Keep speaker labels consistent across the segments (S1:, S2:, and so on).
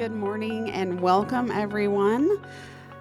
S1: Good morning and welcome, everyone.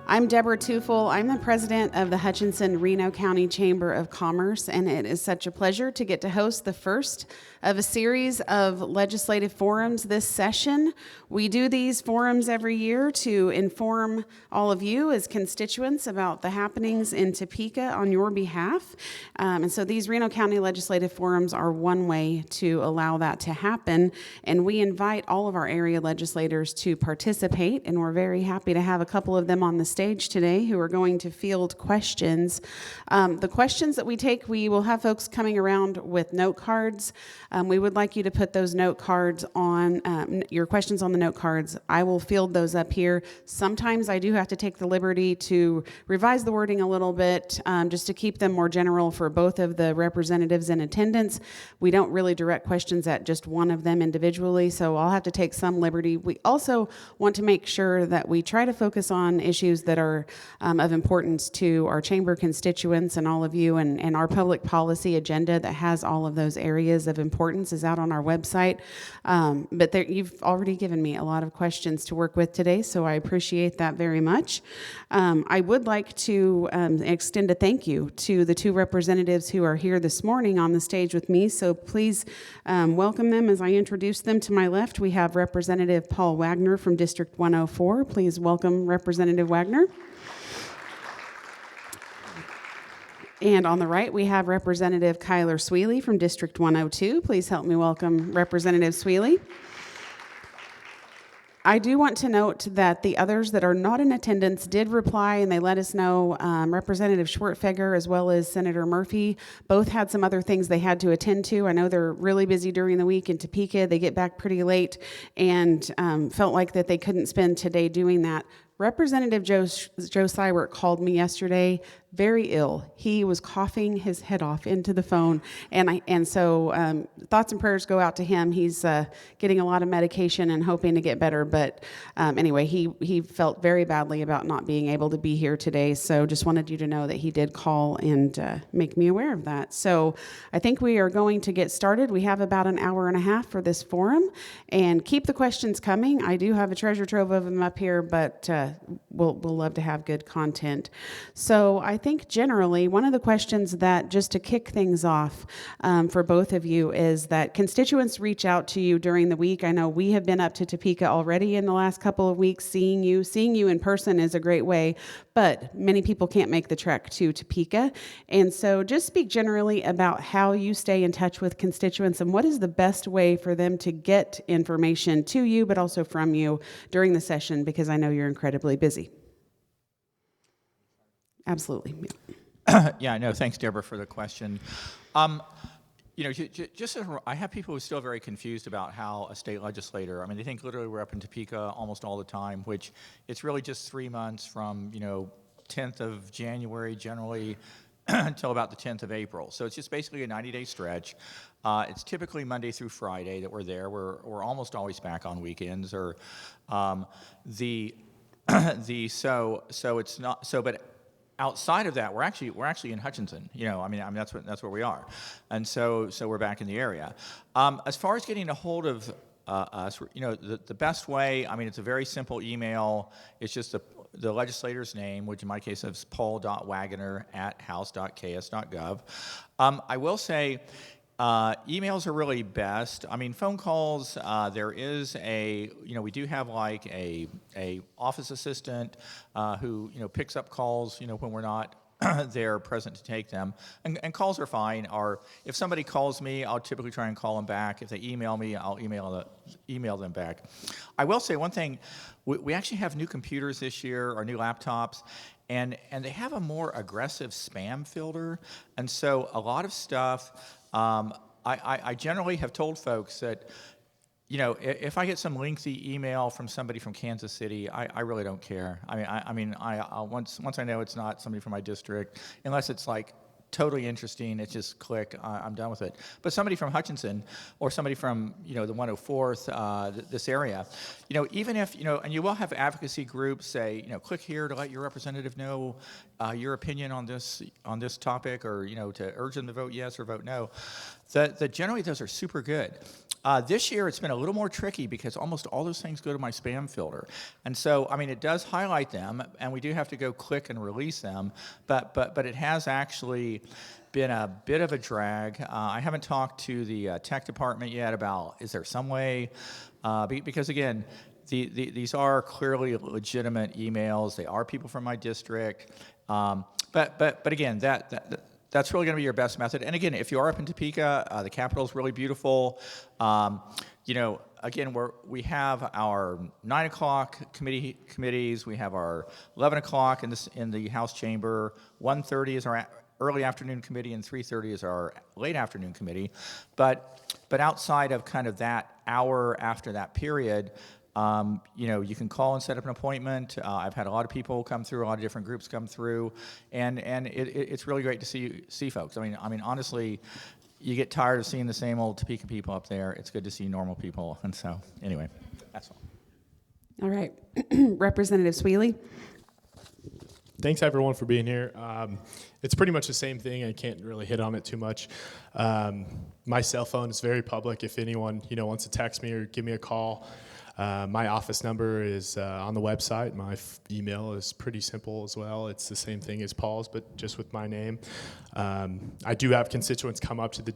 S1: I'm Deborah Tufel. I'm the president of the Hutchinson Reno County Chamber of Commerce, and it is such a pleasure to get to host the first of a series of legislative forums this session. We do these forums every year to inform all of you as constituents about the happenings in Topeka on your behalf. And so these Reno County legislative forums are one way to allow that to happen. And we invite all of our area legislators to participate, and we're very happy to have a couple of them on the stage today who are going to field questions. The questions that we take, we will have folks coming around with note cards. We would like you to put those note cards on, your questions on the note cards. I will field those up here. Sometimes I do have to take the liberty to revise the wording a little bit, just to keep them more general for both of the representatives in attendance. We don't really direct questions at just one of them individually, so I'll have to take some liberty. We also want to make sure that we try to focus on issues that are of importance to our chamber constituents and all of you, and our public policy agenda that has all of those areas of importance is out on our website. But you've already given me a lot of questions to work with today, so I appreciate that very much. I would like to extend a thank you to the two representatives who are here this morning on the stage with me, so please welcome them as I introduce them. To my left, we have Representative Paul Waggoner from District 104. Please welcome Representative Waggoner. And on the right, we have Representative Kyler Sweely from District 102. Please help me welcome Representative Sweely. I do want to note that the others that are not in attendance did reply, and they let us know. Representative Schwertfeger as well as Senator Murphy both had some other things they had to attend to. I know they're really busy during the week in Topeka. They get back pretty late and felt like that they couldn't spend today doing that. Representative Joe Sywert called me yesterday, very ill. He was coughing his head off into the phone, and so thoughts and prayers go out to him. He's getting a lot of medication and hoping to get better, but anyway, he felt very badly about not being able to be here today, so just wanted you to know that he did call and make me aware of that. So I think we are going to get started. We have about an hour and a half for this forum, and keep the questions coming. I do have a treasure trove of them up here, but we'll love to have good content. So I think generally one of the questions that, just to kick things off for both of you, is that constituents reach out to you during the week. I know we have been up to Topeka already in the last couple of weeks. Seeing you in person is a great way, but many people can't make the trek to Topeka. And so just speak generally about how you stay in touch with constituents and what is the best way for them to get information to you, but also from you during the session, because I know you're incredibly busy. Absolutely.
S2: Yeah, no, thanks, Deborah, for the question. I have people who are still very confused about how a state legislator, they think literally we're up in Topeka almost all the time, which it's really just 3 months from, 10th of January generally until about the 10th of April. So it's just basically a 90-day stretch. It's typically Monday through Friday that we're there. We're almost always back on weekends, or but outside of that, we're actually in Hutchinson. That's where we are, and so we're back in the area. As far as getting a hold of us, the best way. It's a very simple email. It's just the legislator's name, which in my case is paul.waggoner@house.ks.gov. I will say. Emails are really best. Phone calls, there is we do have like a office assistant who, picks up calls, when we're not there present to take them. And calls are fine. Or if somebody calls me, I'll typically try and call them back. If they email me, I'll email them back. I will say one thing, we actually have new computers this year, or new laptops, and they have a more aggressive spam filter. And so a lot of stuff, I generally have told folks that, if I get some lengthy email from somebody from Kansas City, I really don't care. I'll once I know it's not somebody from my district, unless it's like totally interesting, it's just click, I'm done with it. But somebody from Hutchinson, or somebody from, the 104th, this area, even if, and you will have advocacy groups say, click here to let your representative know your opinion on this topic, or, to urge them to vote yes or vote no. Generally those are super good. This year, it's been a little more tricky because almost all those things go to my spam filter. And so, I mean, it does highlight them, and we do have to go click and release them, but it has actually been a bit of a drag. I haven't talked to the tech department yet about, is there some way, because again, these are clearly legitimate emails. They are people from my district. But again, that's really going to be your best method. And again, if you are up in Topeka, the capital is really beautiful. Again, we have our 9 o'clock committees. We have our 11 o'clock in the House chamber. 1:30 is our early afternoon committee, and 3:30 is our late afternoon committee. But outside of kind of that hour after that period, you can call and set up an appointment. I've had a lot of people come through, a lot of different groups come through, and it's really great to see folks. I mean, honestly, you get tired of seeing the same old Topeka people up there. It's good to see normal people, and so anyway, that's all.
S1: All right, Representative Sweely.
S3: Thanks, everyone, for being here. It's pretty much the same thing. I can't really hit on it too much. My cell phone is very public. If anyone wants to text me or give me a call, my office number is on the website. My email is pretty simple as well. It's the same thing as Paul's, but just with my name. I do have constituents come up to the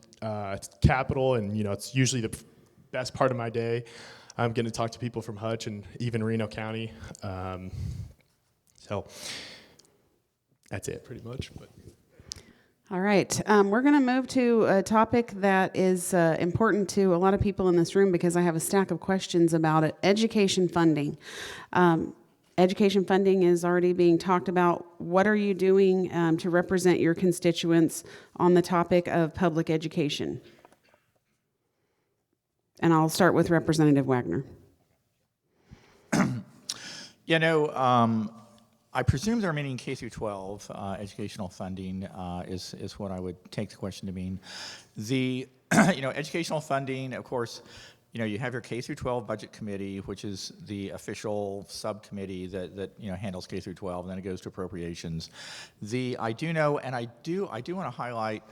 S3: Capitol, and it's usually the best part of my day. I'm going to talk to people from Hutch and even Reno County. So that's it, pretty much. But.
S1: All right, we're going to move to a topic that is important to a lot of people in this room because I have a stack of questions about it. Education funding. Education funding is already being talked about. What are you doing to represent your constituents on the topic of public education? And I'll start with Representative Waggoner.
S2: I presume they're meaning K through 12 educational funding is what I would take the question to mean. The educational funding, of course, you have your K through 12 budget committee, which is the official subcommittee that handles K through 12, and then it goes to appropriations. I do want to highlight.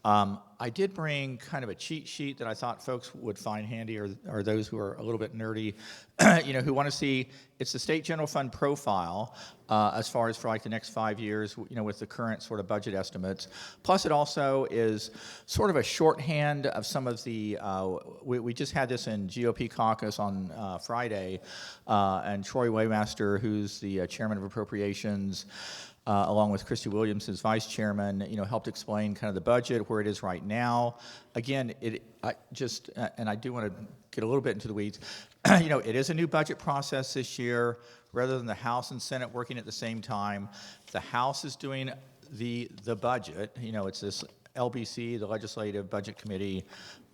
S2: I did bring kind of a cheat sheet that I thought folks would find handy, or those who are a little bit nerdy, who want to see. It's the state general fund profile as far as for like the next 5 years, with the current sort of budget estimates. Plus, it also is sort of a shorthand of some of the. We just had this in GOP caucus on Friday, and Troy Waymaster, who's the chairman of appropriations. Along with Christy Williams, his vice chairman, helped explain kind of the budget, where it is right now. Again, and I do want to get a little bit into the weeds. It is a new budget process this year. Rather than the House and Senate working at the same time, the House is doing the budget. It's this LBC, the Legislative Budget Committee,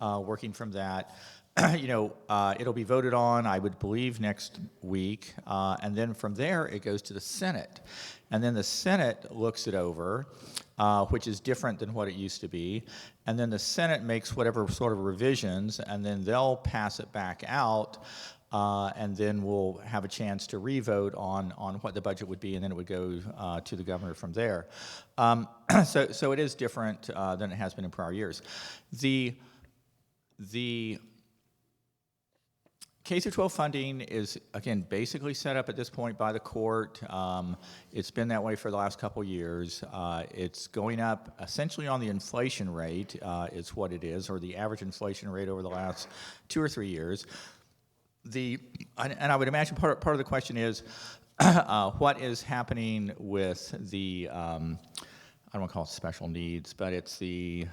S2: working from that. It'll be voted on, I would believe, next week, and then from there it goes to the Senate. And then the Senate looks it over, which is different than what it used to be. And then the Senate makes whatever sort of revisions, and then they'll pass it back out, and then we'll have a chance to re-vote on what the budget would be, and then it would go to the governor from there. So it is different than it has been in prior years. The K through 12 funding is, again, basically set up at this point by the court. It's been that way for the last couple years. It's going up essentially on the inflation rate is what it is, or the average inflation rate over the last 2 or 3 years. And I would imagine part of the question is what is happening with the, I don't want to call it special needs, but it's the,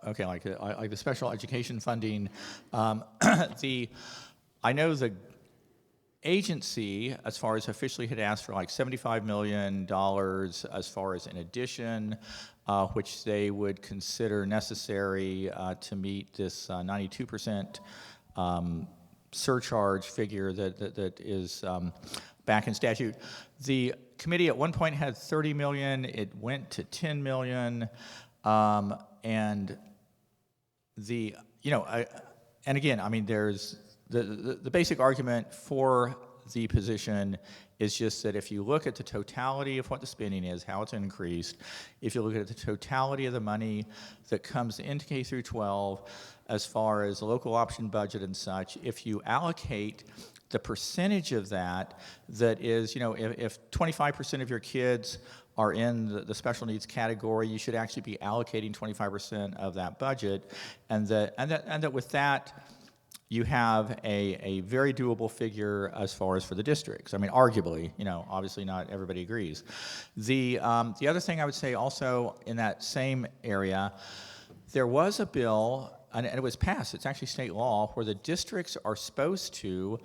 S2: okay, like the special education funding. I know the agency, as far as officially, had asked for like $75 million as far as an addition, which they would consider necessary to meet this 92% surcharge figure that is back in statute. The committee at one point had $30 million. It went to $10 million. And and again, I mean, there's the basic argument for the position is just that if you look at the totality of what the spending is, how it's increased, if you look at the totality of the money that comes into K through 12, as far as the local option budget and such, if you allocate the percentage of that is, if 25% of your kids are in the special needs category, you should actually be allocating 25% of that budget, and that with that, you have a very doable figure as far as for the districts. I mean, arguably, obviously not everybody agrees. The other thing I would say also in that same area, there was a bill, and it was passed, it's actually state law, where the districts are supposed to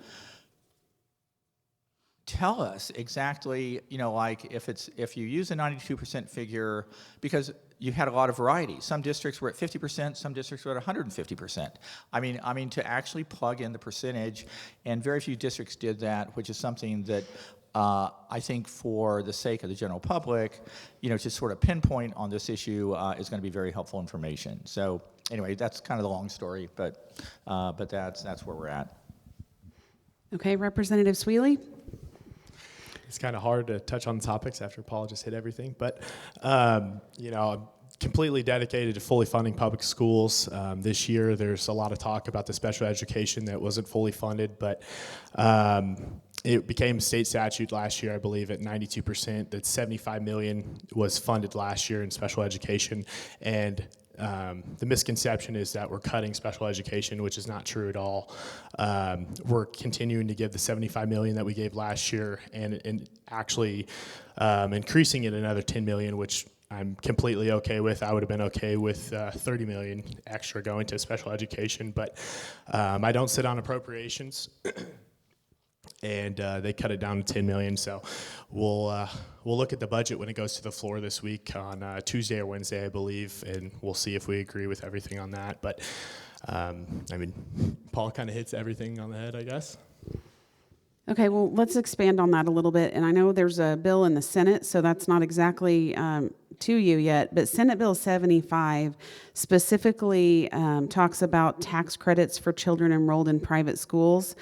S2: tell us exactly, like if you use a 92% figure, because you had a lot of variety. Some districts were at 50%, some districts were at 150%. I mean to actually plug in the percentage, and very few districts did that, which is something that I think for the sake of the general public, to sort of pinpoint on this issue is going to be very helpful information. So anyway, that's kind of the long story, but that's where we're at.
S1: Okay, Representative Sweely.
S3: It's kind of hard to touch on topics after Paul just hit everything, but I'm completely dedicated to fully funding public schools. This year, there's a lot of talk about the special education that wasn't fully funded, but it became state statute last year, I believe, at 92%. That $75 million was funded last year in special education, and the misconception is that we're cutting special education, which is not true at all. We're continuing to give the $75 million that we gave last year, and actually increasing it another $10 million, which I'm completely okay with. I would have been okay with $30 million extra going to special education, but I don't sit on appropriations. And they cut it down to $10 million. So we'll look at the budget when it goes to the floor this week on Tuesday or Wednesday, I believe, and we'll see if we agree with everything on that. But Paul kind of hits everything on the head, I guess.
S1: Okay, well, let's expand on that a little bit. And I know there's a bill in the Senate, so that's not exactly to you yet, but Senate Bill 75 specifically talks about tax credits for children enrolled in private schools.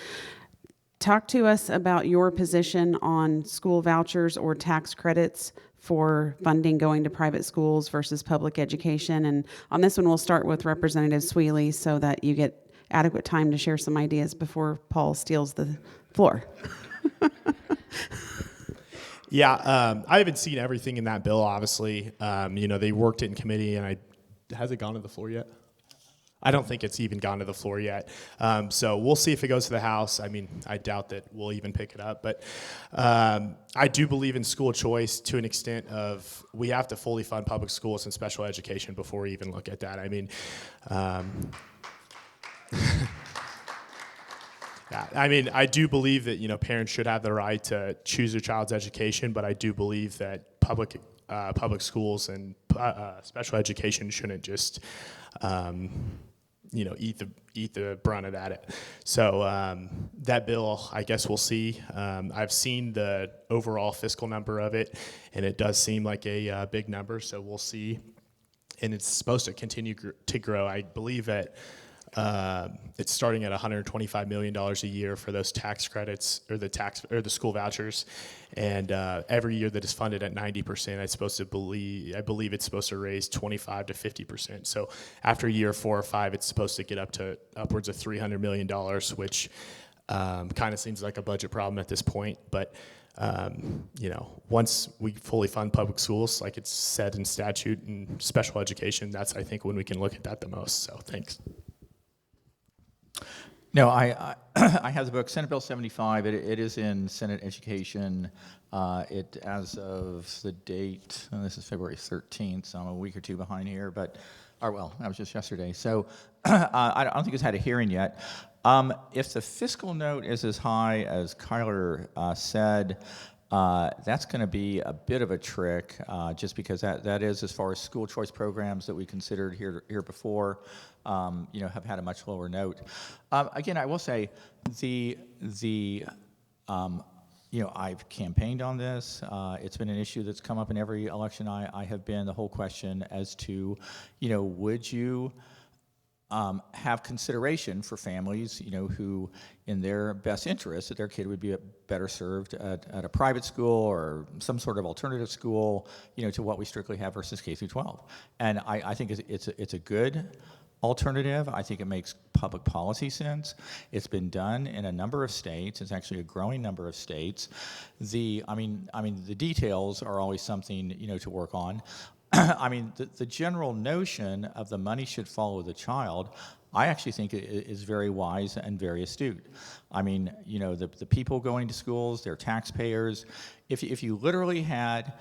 S1: Talk to us about your position on school vouchers or tax credits for funding going to private schools versus public education. And on this one, we'll start with Representative Sweely so that you get adequate time to share some ideas before Paul steals the floor.
S3: Yeah, I haven't seen everything in that bill, obviously. They worked it in committee, and has it gone to the floor yet? I don't think it's even gone to the floor yet. So we'll see if it goes to the House. I doubt that we'll even pick it up. But I do believe in school choice to an extent of we have to fully fund public schools and special education before we even look at that. I do believe that parents should have the right to choose their child's education, but I do believe that public schools and special education shouldn't just eat the brunt of that. So that bill, I guess we'll see. I've seen the overall fiscal number of it, and it does seem like a big number. So we'll see, and it's supposed to continue to grow. I believe that it's starting at $125 million a year for those tax credits or the school vouchers, and every year that is funded at 90%, I believe it's supposed to raise 25 to 50%. So after year 4 or 5, it's supposed to get up to upwards of $300 million, which kind of seems like a budget problem at this point. But once we fully fund public schools, like it's said in statute and special education, that's I think when we can look at that the most. So thanks.
S2: No, I have the book, Senate Bill 75. It is in Senate Education. It, as of the date, this is February 13th, so I'm a week or two behind here, that was just yesterday. So I don't think it's had a hearing yet. If the fiscal note is as high as Kyler said, that's going to be a bit of a trick, just because that is, as far as school choice programs that we considered here before, have had a much lower note. Again, I will say I've campaigned on this. It's been an issue that's come up in every election I have been. The whole question as to, would you have consideration for families, who, in their best interest, that their kid would be better served at a private school or some sort of alternative school, to what we strictly have versus K through 12. And I think it's a good alternative. I think it makes public policy sense. It's been done in a number of states. It's actually a growing number of states. The details are always something, to work on. The general notion of the money should follow the child, I actually think it is very wise and very astute. The people going to schools, they're taxpayers. If you literally had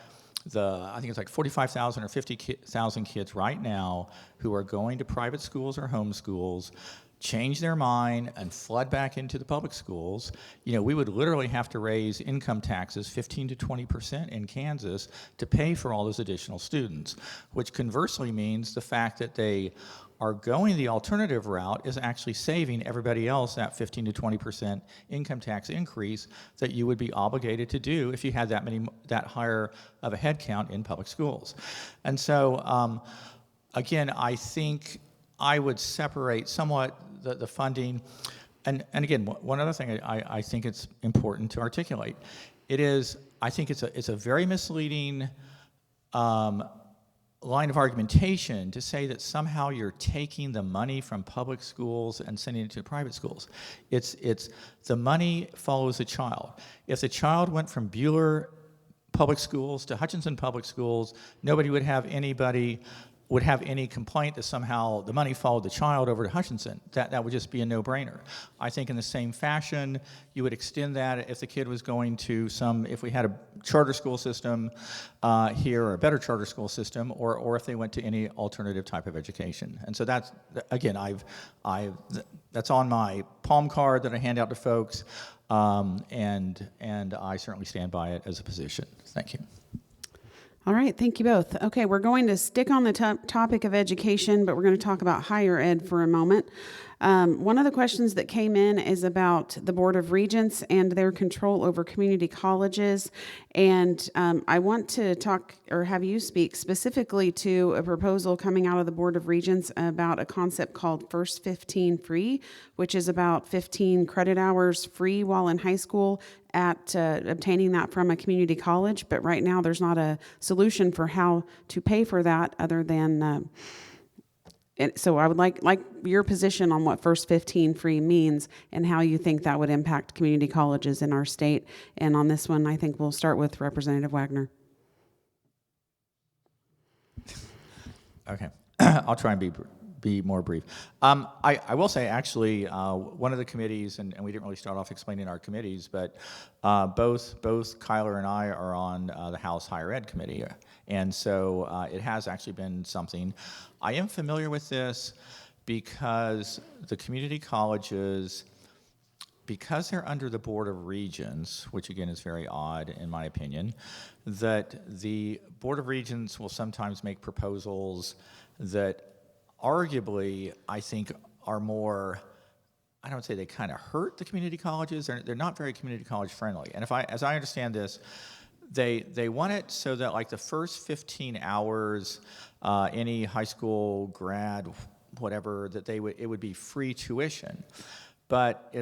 S2: I think it's like 45,000 or 50,000 kids right now who are going to private schools or home schools, change their mind and flood back into the public schools, we would literally have to raise income taxes 15 to 20% in Kansas to pay for all those additional students, which conversely means the fact that they are going the alternative route is actually saving everybody else that 15 to 20% income tax increase that you would be obligated to do if you had that higher of a head count in public schools. And so, again, I think I would separate somewhat the funding. And again, one other thing I think it's important to articulate. I think it's a very misleading line of argumentation to say that somehow you're taking the money from public schools and sending it to private schools. It's the money follows the child. If the child went from Bueller public schools to Hutchinson public schools, nobody would have any complaint that somehow the money followed the child over to Hutchinson. That would just be a no-brainer. I think in the same fashion, you would extend that if the kid was going to if we had a charter school system here, or a better charter school system, or if they went to any alternative type of education. And so that's, again, that's on my palm card that I hand out to folks, and I certainly stand by it as a position. Thank you.
S1: All right, thank you both. Okay, we're going to stick on the topic of education, but we're going to talk about higher ed for a moment. One of the questions that came in is about the Board of Regents and their control over community colleges. And I want to talk or have you speak specifically to a proposal coming out of the Board of Regents about a concept called First 15 Free, which is about 15 credit hours free while in high school at obtaining that from a community college. But right now there's not a solution for how to pay for that other than... So I would like your position on what First 15 Free means and how you think that would impact community colleges in our state. And on this one, I think we'll start with Representative Waggoner.
S2: Okay, I'll try and be more brief. I will say, actually, one of the committees, and we didn't really start off explaining our committees, but both Kyler and I are on the House Higher Ed Committee, and so it has actually been something. I am familiar with this because the community colleges, because they're under the Board of Regents, which again is very odd in my opinion, that the Board of Regents will sometimes make proposals that arguably I think are more, I don't say they kind of hurt the community colleges, they're not very community college friendly. And as I understand this, they want it so that like the first 15 hours, any high school grad, whatever, that it would be free tuition. But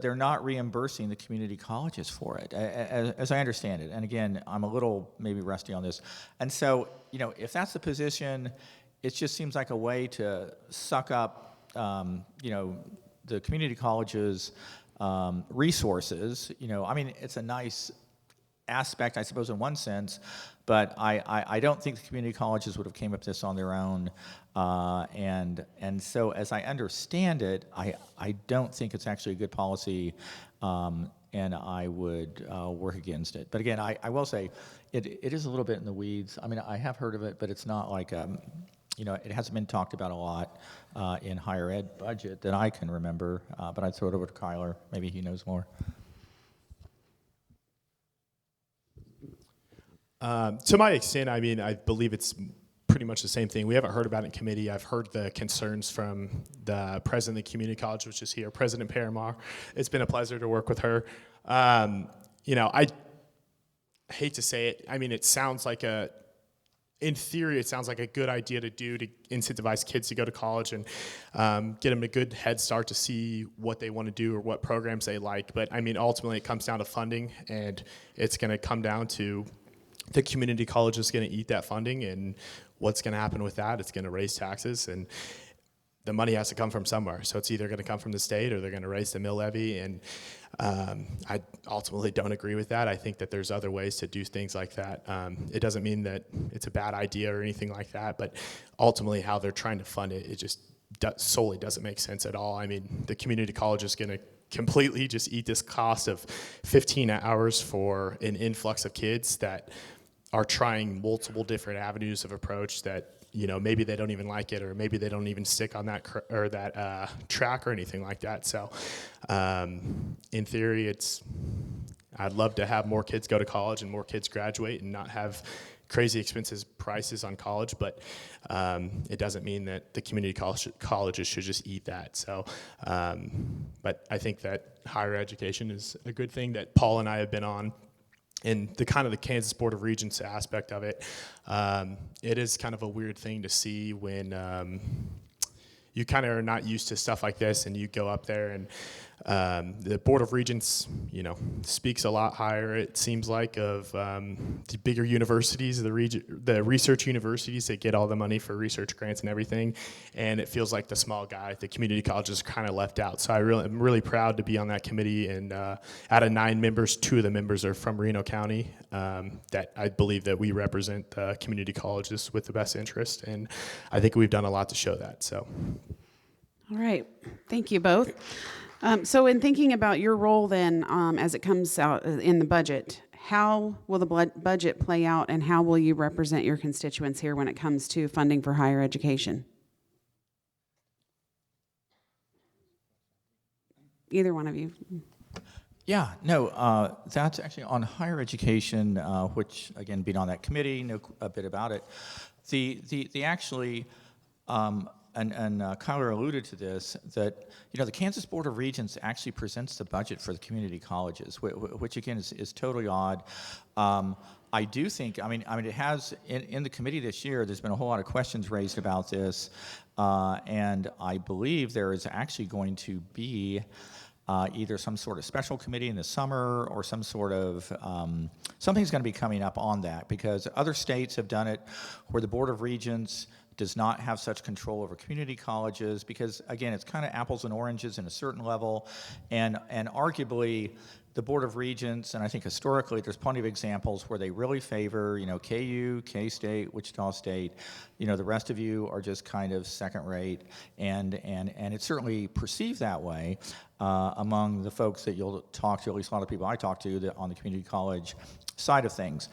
S2: they're not reimbursing the community colleges for it, as I understand it. And again, I'm a little maybe rusty on this. And so, if that's the position, it just seems like a way to suck up, the community colleges' resources. It's a nice aspect, I suppose, in one sense, but I don't think the community colleges would have came up with this on their own. And so, as I understand it, I don't think it's actually a good policy, and I would work against it. But again, I will say, it is a little bit in the weeds. I have heard of it, but it's not like, it hasn't been talked about a lot in higher ed budget that I can remember, but I'd throw it over to Kyler. Maybe he knows more.
S3: To my extent, I believe it's pretty much the same thing. We haven't heard about it in committee. I've heard the concerns from the president of the community college, which is here, President Paramar. It's been a pleasure to work with her. I hate to say it. It sounds like in theory, it sounds like a good idea to do to incentivize kids to go to college and get them a good head start to see what they want to do or what programs they like. But ultimately, it comes down to funding, and it's going to come down to the community college is going to eat that funding, and what's going to happen with that? It's going to raise taxes. And the money has to come from somewhere. So it's either going to come from the state or they're going to raise the mill levy. And I ultimately don't agree with that. I think that there's other ways to do things like that. It doesn't mean that it's a bad idea or anything like that, but ultimately how they're trying to fund it, it just solely doesn't make sense at all. I mean, the community college is going to completely just eat this cost of 15 hours for an influx of kids that are trying multiple different avenues of approach that, you know, maybe they don't even like it, or maybe they don't even stick on that track or anything like that. So in theory, I'd love to have more kids go to college and more kids graduate and not have crazy expensive prices on college, but it doesn't mean that the community colleges should just eat that. So, but I think that higher education is a good thing that Paul and I have been on. And the kind of the Kansas Board of Regents aspect of it, it is kind of a weird thing to see when you kind of are not used to stuff like this, and you go up there and the Board of Regents, you know, speaks a lot higher, it seems like, of the bigger universities, the research universities that get all the money for research grants and everything, and it feels like the small guy, the community colleges, kind of left out. So I'm really proud to be on that committee, and out of 9 members, 2 of the members are from Reno County, that I believe that we represent the community colleges with the best interest, and I think we've done a lot to show that. So.
S1: All right. Thank you both. So in thinking about your role then, as it comes out in the budget, how will the budget play out, and how will you represent your constituents here when it comes to funding for higher education? Either one of you.
S2: Yeah, no, that's actually on higher education, which, again, being on that committee, know a bit about it. The actually, and Kyler alluded to this, that, you know, the Kansas Board of Regents actually presents the budget for the community colleges, which again is totally odd. I do think, I mean, it has, in the committee this year, there's been a whole lot of questions raised about this, and I believe there is actually going to be either some sort of special committee in the summer, or some sort of, something's going to be coming up on that, because other states have done it where the Board of Regents does not have such control over community colleges, because, again, it's kind of apples and oranges in a certain level, and arguably the Board of Regents, and I think historically there's plenty of examples where they really favor, you know, KU, K-State, Wichita State, you know, the rest of you are just kind of second rate, and it's certainly perceived that way among the folks that you'll talk to, at least a lot of people I talk to on the community college side of things.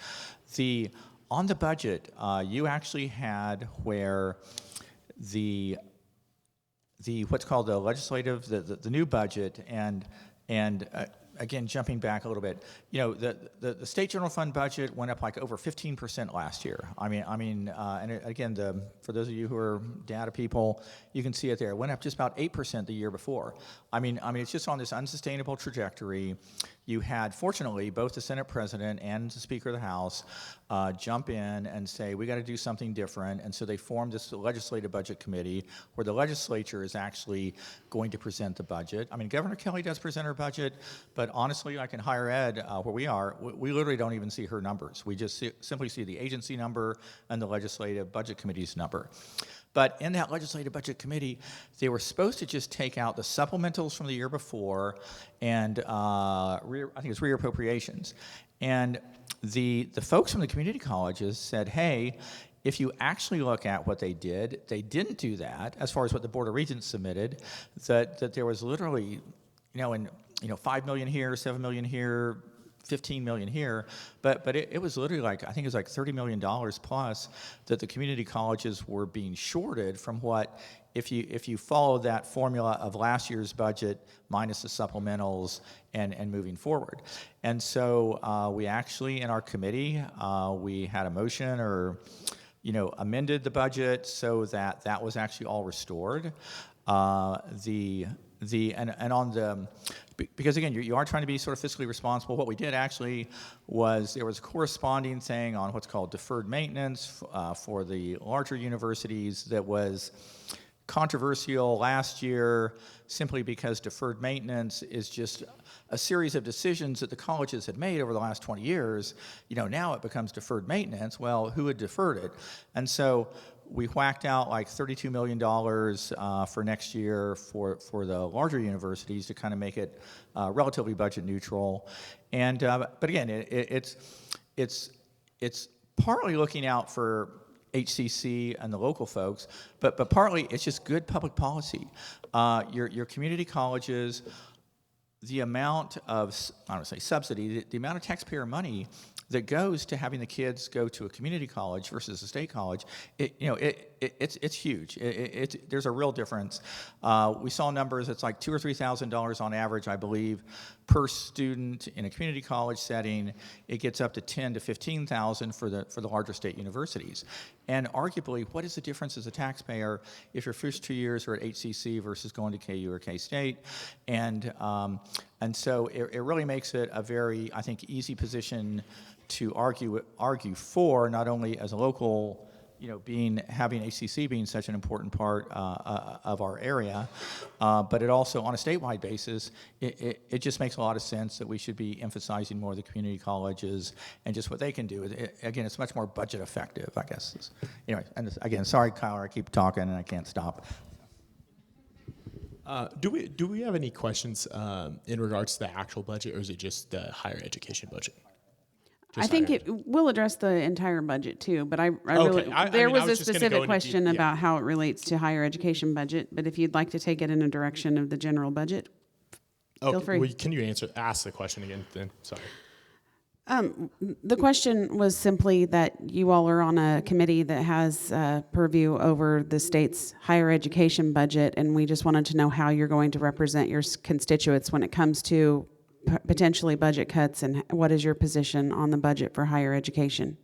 S2: On the budget, you actually had where the what's called the legislative, the new budget, and again, jumping back a little bit, you know, the state general fund budget went up like over 15% last year. I mean, and again, for those of you who are data people, you can see it there. It went up just about 8% the year before. I mean, it's just on this unsustainable trajectory. You had, fortunately, both the Senate President and the Speaker of the House jump in and say, we got to do something different. And so they formed this Legislative Budget Committee where the legislature is actually going to present the budget. I mean, Governor Kelly does present her budget, but honestly, like in higher ed, where we are, we literally don't even see her numbers. We just simply see the agency number and the Legislative Budget Committee's number. But in that Legislative Budget Committee, they were supposed to just take out the supplementals from the year before and I think it's reappropriations. And the folks from the community colleges said, hey, if you actually look at what they didn't do that, as far as what the Board of Regents submitted, that there was literally, $5 million here, $7 million here, $15 million here, but it was literally like, I think it was like $30 million plus that the community colleges were being shorted from what, if you follow that formula of last year's budget minus the supplementals and moving forward. And so we actually, in our committee, we had a motion or, amended the budget so that was actually all restored. Because again, you are trying to be sort of fiscally responsible. What we did actually was there was a corresponding thing on what's called deferred maintenance for the larger universities that was controversial last year simply because deferred maintenance is just a series of decisions that the colleges had made over the last 20 years. Now it becomes deferred maintenance. Well, who had deferred it? And so we whacked out like $32 million for next year for the larger universities to kind of make it relatively budget neutral. And but again, it's partly looking out for HCC and the local folks, but partly it's just good public policy. Your community colleges, the amount of, I don't say subsidy, the amount of taxpayer money that goes to having the kids go to a community college versus a state college, it's huge. There's a real difference. We saw numbers. It's like $2,000 or $3,000 on average, I believe, per student in a community college setting. It gets up to $10,000 to $15,000 for the larger state universities. And arguably, what is the difference as a taxpayer if your first 2 years are at HCC versus going to KU or K-State? And so it really makes it a very, I think, easy position to argue for, not only as a local, having HCC being such an important part of our area, but it also, on a statewide basis, it just makes a lot of sense that we should be emphasizing more of the community colleges and just what they can do. Again, it's much more budget effective, I guess. Anyway, and again, sorry, Kyle, I keep talking and I can't stop.
S3: Do we have any questions in regards to the actual budget, or is it just the higher education budget?
S1: I think it will address the entire budget too, but there was a specific question about how it relates to higher education budget. But if you'd like to take it in a direction of the general budget, feel free.
S3: Well, can you ask the question again then? Sorry.
S1: The question was simply that you all are on a committee that has purview over the state's higher education budget, and we just wanted to know how you're going to represent your constituents when it comes to potentially budget cuts, and what is your position on the budget for higher education?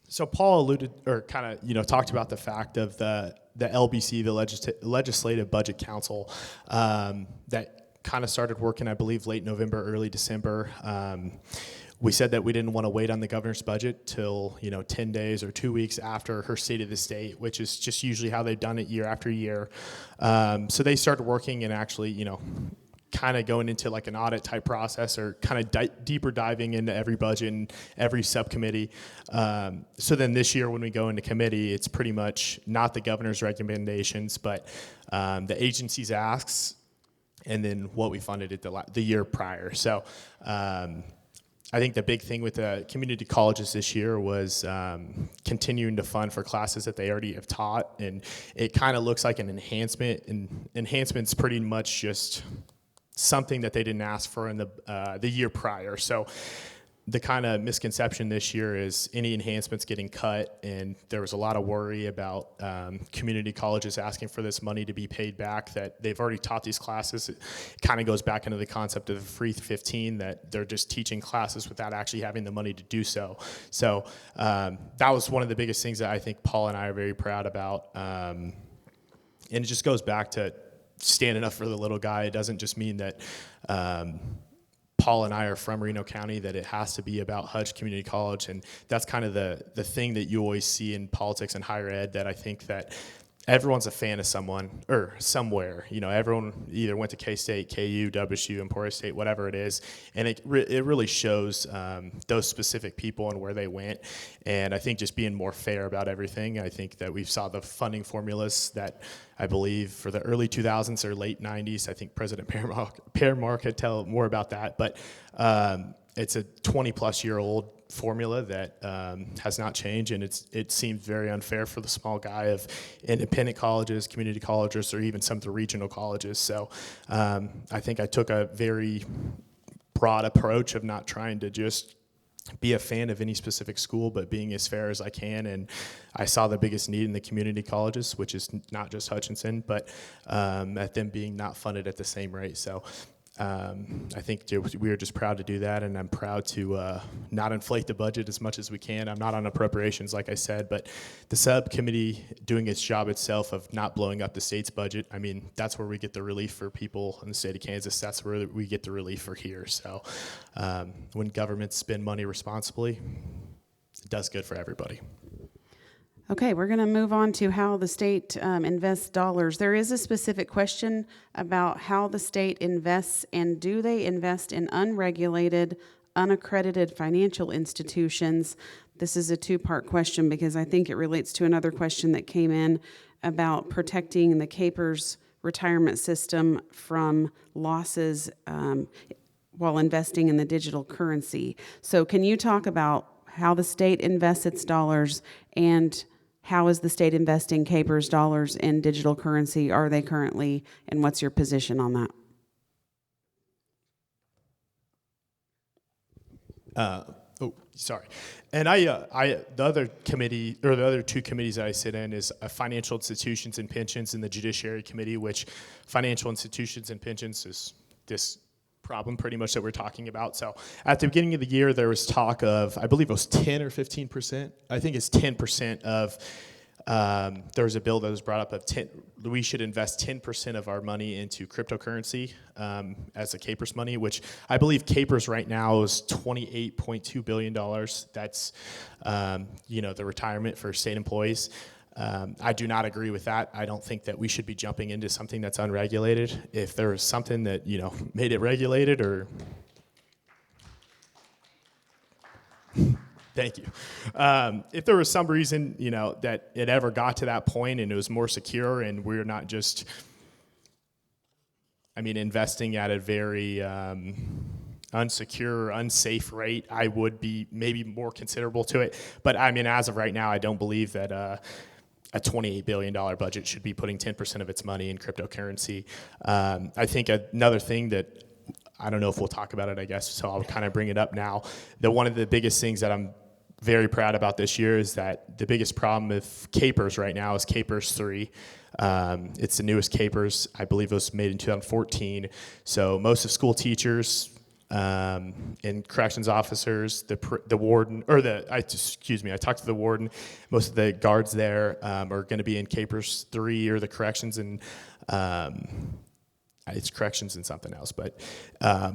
S3: So Paul alluded, or kind of, talked about the fact of the LBC, the Legislative Budget Council, that kind of started working, I believe, late November, early December. We said that we didn't want to wait on the governor's budget till 10 days or 2 weeks after her State of the State, which is just usually how they've done it year after year. So they started working and actually, kind of going into like an audit type process, or kind of deeper diving into every budget and every subcommittee. So then this year when we go into committee, it's pretty much not the governor's recommendations, but the agency's asks, and then what we funded it the year prior. So I think the big thing with the community colleges this year was continuing to fund for classes that they already have taught, and it kind of looks like an enhancement, and enhancement's pretty much just something that they didn't ask for in the year prior. So the kind of misconception this year is any enhancements getting cut, and there was a lot of worry about community colleges asking for this money to be paid back, that they've already taught these classes. It kind of goes back into the concept of the free 15, that they're just teaching classes without actually having the money to do so. So that was one of the biggest things that I think Paul and I are very proud about. And it just goes back to standing up for the little guy. It doesn't just mean that Paul and I are from Reno County, that it has to be about Hutch Community College, and that's kind of the thing that you always see in politics and higher ed, that I think that everyone's a fan of someone or somewhere. Everyone either went to K-State, KU, WSU, Emporia State, whatever it is, and it really shows those specific people and where they went. And I think just being more fair about everything. I think that we've saw the funding formulas that I believe for the early 2000s or late 90s. I think President Pearmark could tell more about that, but it's a 20-plus-year-old formula that has not changed, and it seems very unfair for the small guy of independent colleges, community colleges, or even some of the regional colleges. So I think I took a very broad approach of not trying to just be a fan of any specific school, but being as fair as I can. And I saw the biggest need in the community colleges, which is not just Hutchinson, but at them being not funded at the same rate. So I think we are just proud to do that, and I'm proud to not inflate the budget as much as we can. I'm not on appropriations, like I said, but the subcommittee doing its job itself of not blowing up the state's budget, I mean, that's where we get the relief for people in the state of Kansas. That's where we get the relief for here. So when governments spend money responsibly, it does good for everybody.
S1: Okay, we're going to move on to how the state invests dollars. There is a specific question about how the state invests, and do they invest in unregulated, unaccredited financial institutions This is a two-part question because I think it relates to another question that came in about protecting the CAPERS retirement system from losses while investing in the digital currency. So can you talk about how the state invests its dollars, and how is the state investing CAPERS dollars in digital currency? Are they currently, and what's your position on that?
S3: Sorry. And the other committee, or the other two committees I sit in, is financial institutions and pensions, and the Judiciary Committee, which financial institutions and pensions is this problem pretty much that we're talking about. So at the beginning of the year, there was talk of, I believe it was 10 or 15%. I think it's 10% of, there was a bill that was brought up of 10, we should invest 10% of our money into cryptocurrency as a CAPERS money, which I believe CAPERS right now is $28.2 billion. That's, the retirement for state employees. I do not agree with that. I don't think that we should be jumping into something that's unregulated. If there was something that, made it regulated or... Thank you. If there was some reason, that it ever got to that point and it was more secure and we're not just, investing at a very unsecure, unsafe rate, I would be maybe more considerable to it. But as of right now, I don't believe that a $28 billion budget should be putting 10% of its money in cryptocurrency. I think another thing that, I don't know if we'll talk about it, I guess, so I'll kind of bring it up now. One of the biggest things that I'm very proud about this year is that the biggest problem with CAPERS right now is CAPERS 3. It's the newest CAPERS. I believe it was made in 2014. So most of school teachers and corrections officers, the warden, I talked to the warden. Most of the guards there are going to be in CAPERS 3 or the corrections and it's corrections and something else, but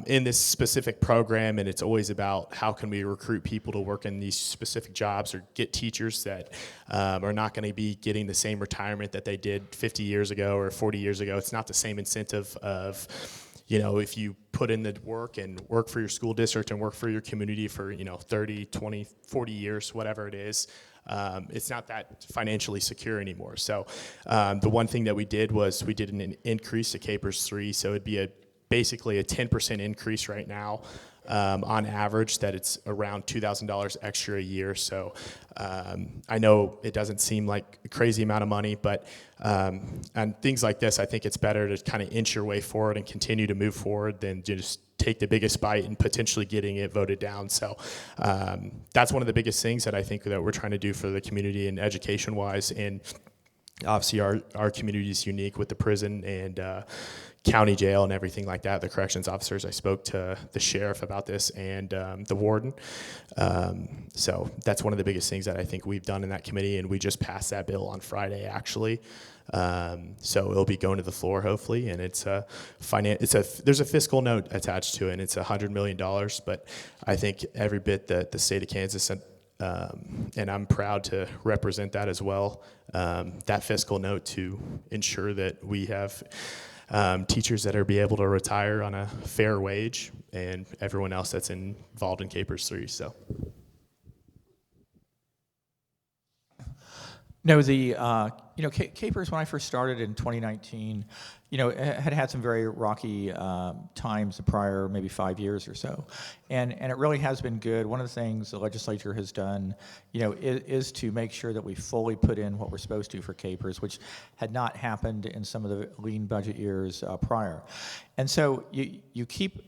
S3: in this specific program, and it's always about how can we recruit people to work in these specific jobs or get teachers that are not going to be getting the same retirement that they did 50 years ago or 40 years ago. It's not the same incentive of, if you put in the work and work for your school district and work for your community for, 30, 20, 40 years, whatever it is, it's not that financially secure anymore. So the one thing that we did was we did an increase to CAPERS 3, so it'd be basically a 10% increase right now. On average, that it's around $2,000 extra a year. So I know it doesn't seem like a crazy amount of money, but and things like this, I think it's better to kind of inch your way forward and continue to move forward than just take the biggest bite and potentially getting it voted down. So that's one of the biggest things that I think that we're trying to do for the community and education-wise. And obviously our community is unique with the prison and county jail and everything like that. The corrections officers, I spoke to the sheriff about this and the warden. So that's one of the biggest things that I think we've done in that committee, and we just passed that bill on Friday, actually. So it'll be going to the floor, hopefully, and there's a fiscal note attached to it, and it's $100 million, but I think every bit that the state of Kansas and I'm proud to represent that as well, that fiscal note to ensure that we have teachers that are be able to retire on a fair wage, and everyone else that's involved in CAPERS 3. So.
S2: No, CAPERS, when I first started in 2019, had some very rocky times the prior maybe 5 years or so, and it really has been good. One of the things the legislature has done, is to make sure that we fully put in what we're supposed to for CAPERS, which had not happened in some of the lean budget years prior, and so you keep,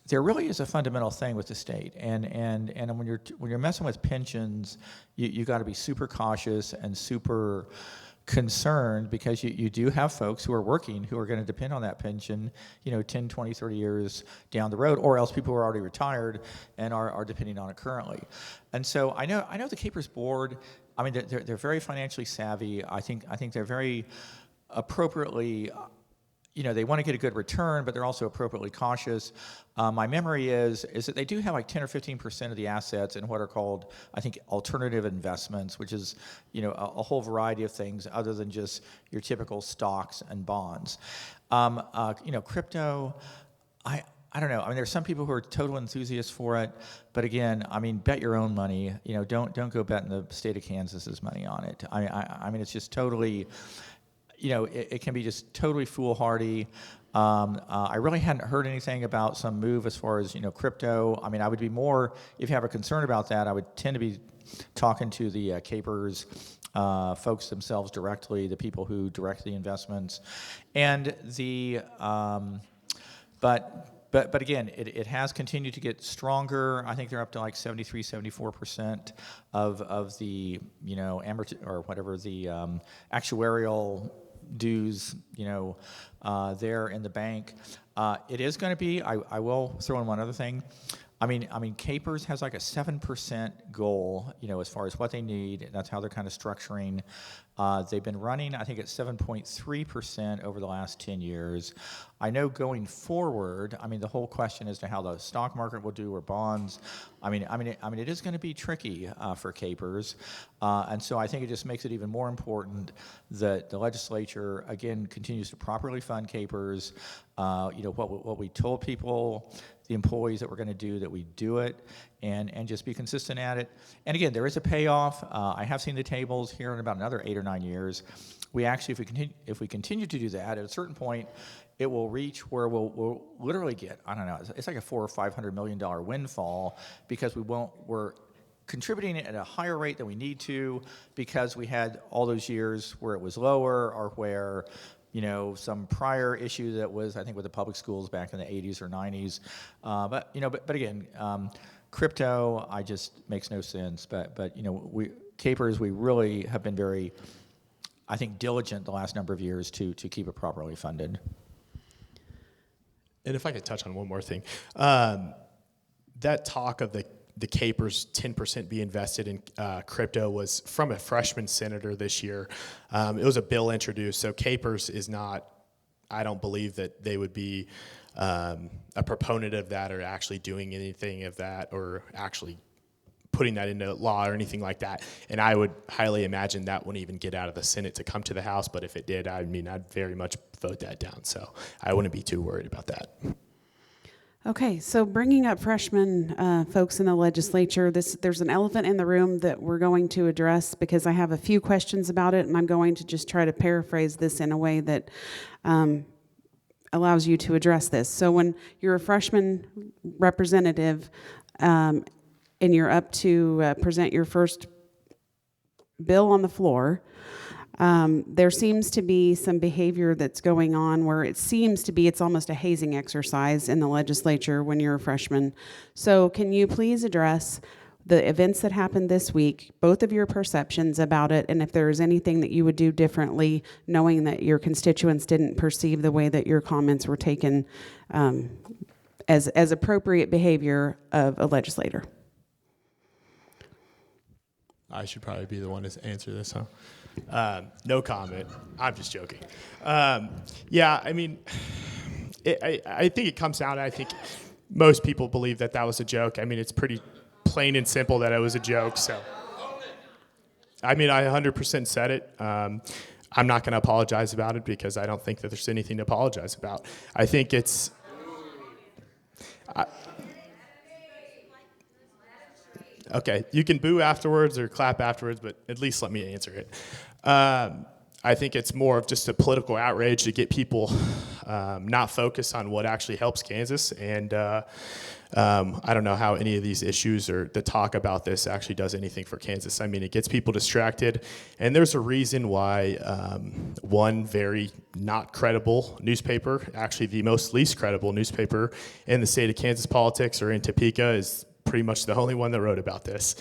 S2: there really is a fundamental thing with the state, and when you're messing with pensions, you got to be super cautious and super concerned, because you do have folks who are working who are going to depend on that pension 10, 20, 30 years down the road, or else people who are already retired and are depending on it currently. And so I know the CAPERS board, they're very financially savvy. I think they're very appropriately, they want to get a good return, but they're also appropriately cautious. My memory is that they do have like 10 or 15% of the assets in what are called, I think, alternative investments, which is, a whole variety of things other than just your typical stocks and bonds. Crypto, I don't know. I mean, there's some people who are total enthusiasts for it, but again, I mean, bet your own money. Don't go betting the state of Kansas's money on it. I mean, it's just totally, it can be just totally foolhardy. I really hadn't heard anything about some move as far as crypto. I mean, I would be more, if you have a concern about that, I would tend to be talking to the capers. Folks themselves directly, the people who direct the investments, and but again, it has continued to get stronger. I think they're up to like 74% of the or whatever the actuarial dues there in the bank. It is going to be. I will throw in one other thing. I mean, Capers has like a 7% goal, as far as what they need. That's how they're kind of structuring. They've been running, I think, at 7.3% over the last 10 years. I know going forward, I mean, the whole question as to how the stock market will do or bonds. I mean, it is going to be tricky for Capers, and so I think it just makes it even more important that the legislature again continues to properly fund Capers. What we told people, the employees that we're going to do, that we do it, and just be consistent at it. And again, there is a payoff. I have seen the tables here in about another 8 or 9 years. We actually, if we continue to do that, at a certain point, it will reach where we'll literally get, I don't know, it's like a $400 or $500 million windfall, because we're contributing it at a higher rate than we need to, because we had all those years where it was lower, or where some prior issue that was, I think, with the public schools back in the 80s or 90s. But again, crypto, I just makes no sense. But Capers, we really have been very, I think, diligent the last number of years to keep it properly funded.
S3: And if I could touch on one more thing, that talk of the Capers 10% be invested in crypto was from a freshman senator this year. It was a bill introduced, so Capers is not, I don't believe that they would be a proponent of that, or actually doing anything of that, or actually putting that into law or anything like that. And I would highly imagine that wouldn't even get out of the Senate to come to the House, but if it did, I'd very much vote that down. So I wouldn't be too worried about that.
S1: Okay, so bringing up freshman folks in the legislature, there's an elephant in the room that we're going to address, because I have a few questions about it, and I'm going to just try to paraphrase this in a way that allows you to address this. So when you're a freshman representative and you're up to present your first bill on the floor, there seems to be some behavior that's going on where it seems to be, it's almost a hazing exercise in the legislature when you're a freshman. So can you please address the events that happened this week, both of your perceptions about it, and if there is anything that you would do differently, knowing that your constituents didn't perceive the way that your comments were taken as appropriate behavior of a legislator?
S3: I should probably be the one to answer this, huh? No comment. I'm just joking. Yeah, I mean, I think it comes down to, I think most people believe that was a joke. I mean, it's pretty plain and simple that it was a joke. So, I mean, I 100% said it. I'm not going to apologize about it, because I don't think that there's anything to apologize about. I think it's... Okay, you can boo afterwards or clap afterwards, but at least let me answer it. I think it's more of just a political outrage to get people not focused on what actually helps Kansas. And I don't know how any of these issues or the talk about this actually does anything for Kansas. I mean, it gets people distracted. And there's a reason why one very not credible newspaper, actually the most least credible newspaper in the state of Kansas politics, or in Topeka, is pretty much the only one that wrote about this.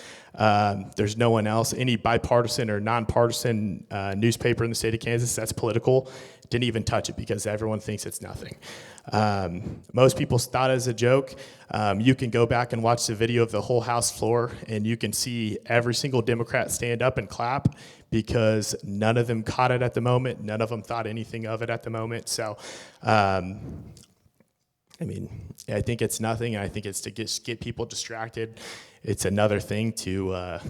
S3: There's no one else. Any bipartisan or nonpartisan newspaper in the state of Kansas that's political didn't even touch it, because everyone thinks it's nothing. Most people thought it was a joke. You can go back and watch the video of the whole House floor, and you can see every single Democrat stand up and clap, because none of them caught it at the moment. None of them thought anything of it at the moment. So, I mean, I think it's nothing. I think it's to get people distracted. it's another thing to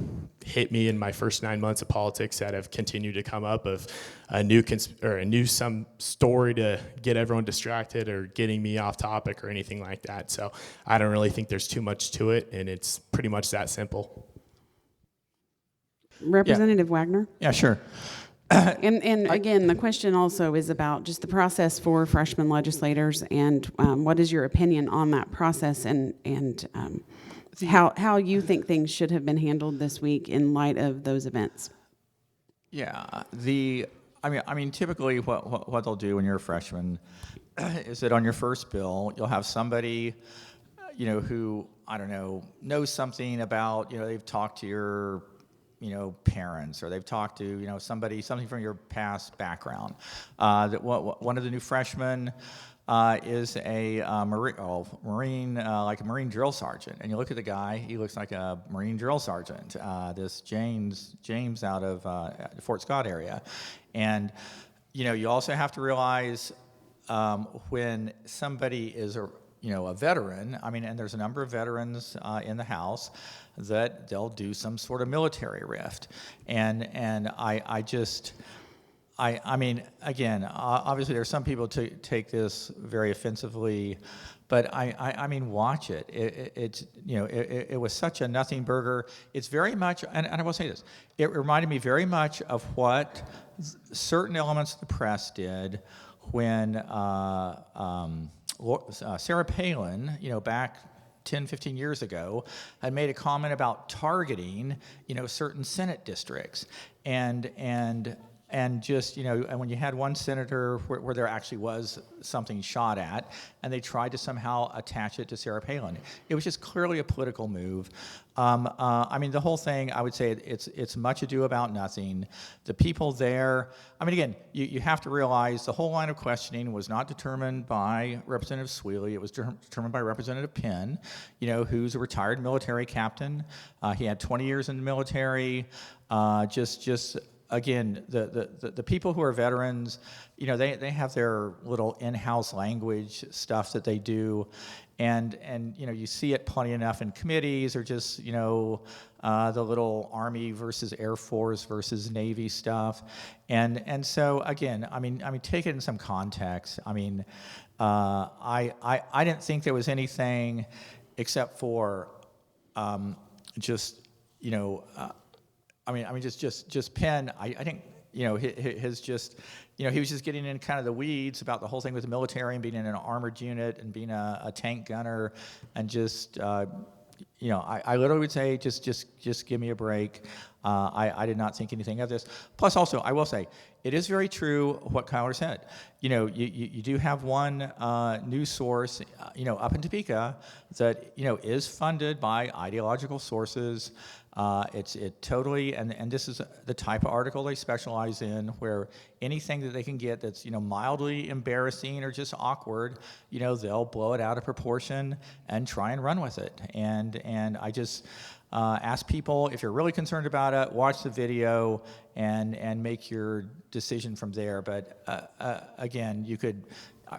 S3: hit me in my first 9 months of politics that have continued to come up of a new some story to get everyone distracted or getting me off topic or anything like that. So I don't really think there's too much to it, and it's pretty much that simple.
S1: Representative Waggoner?
S2: Yeah, sure.
S1: And again, the question also is about just the process for freshman legislators, and what is your opinion on that process, and how you think things should have been handled this week in light of those events?
S2: Yeah, I mean, typically what they'll do when you're a freshman is that on your first bill, you'll have somebody, who, I don't know, knows something about, they've talked to your, parents, or they've talked to, something from your past background. One of the new freshmen is a Marine, like a Marine drill sergeant. And you look at the guy, he looks like a Marine drill sergeant, this James out of the Fort Scott area. And, you also have to realize when somebody is a veteran, and there's a number of veterans in the House, that they'll do some sort of military rift. And I mean, again, obviously there's some people to take this very offensively, but I mean, watch it. It was such a nothing burger. It's very much, and I will say this, it reminded me very much of what certain elements of the press did when Sarah Palin, back 10, 15 years ago, had made a comment about targeting, certain Senate districts. And just, and when you had one senator where there actually was something shot at, and they tried to somehow attach it to Sarah Palin. It was just clearly a political move. The whole thing, I would say it's much ado about nothing. The people there, again, you have to realize the whole line of questioning was not determined by Representative Sweely. It was determined by Representative Penn, who's a retired military captain. He had 20 years in the military. Again, the people who are veterans, they have their little in-house language stuff that they do, and you see it plenty enough in committees, or just the little Army versus Air Force versus Navy stuff, and so again, take it in some context. I didn't think there was anything except for just Penn. I think his just he was just getting in kind of the weeds about the whole thing with the military and being in an armored unit and being a tank gunner, and just I literally would say just give me a break. I did not think anything of this. Plus, also, I will say it is very true what Kyler said. You do have one news source up in Topeka that is funded by ideological sources. It totally, and this is the type of article they specialize in, where anything that they can get that's mildly embarrassing or just awkward, they'll blow it out of proportion and try and run with it. And I just ask people, if you're really concerned about it, watch the video and make your decision from there. But again, you could.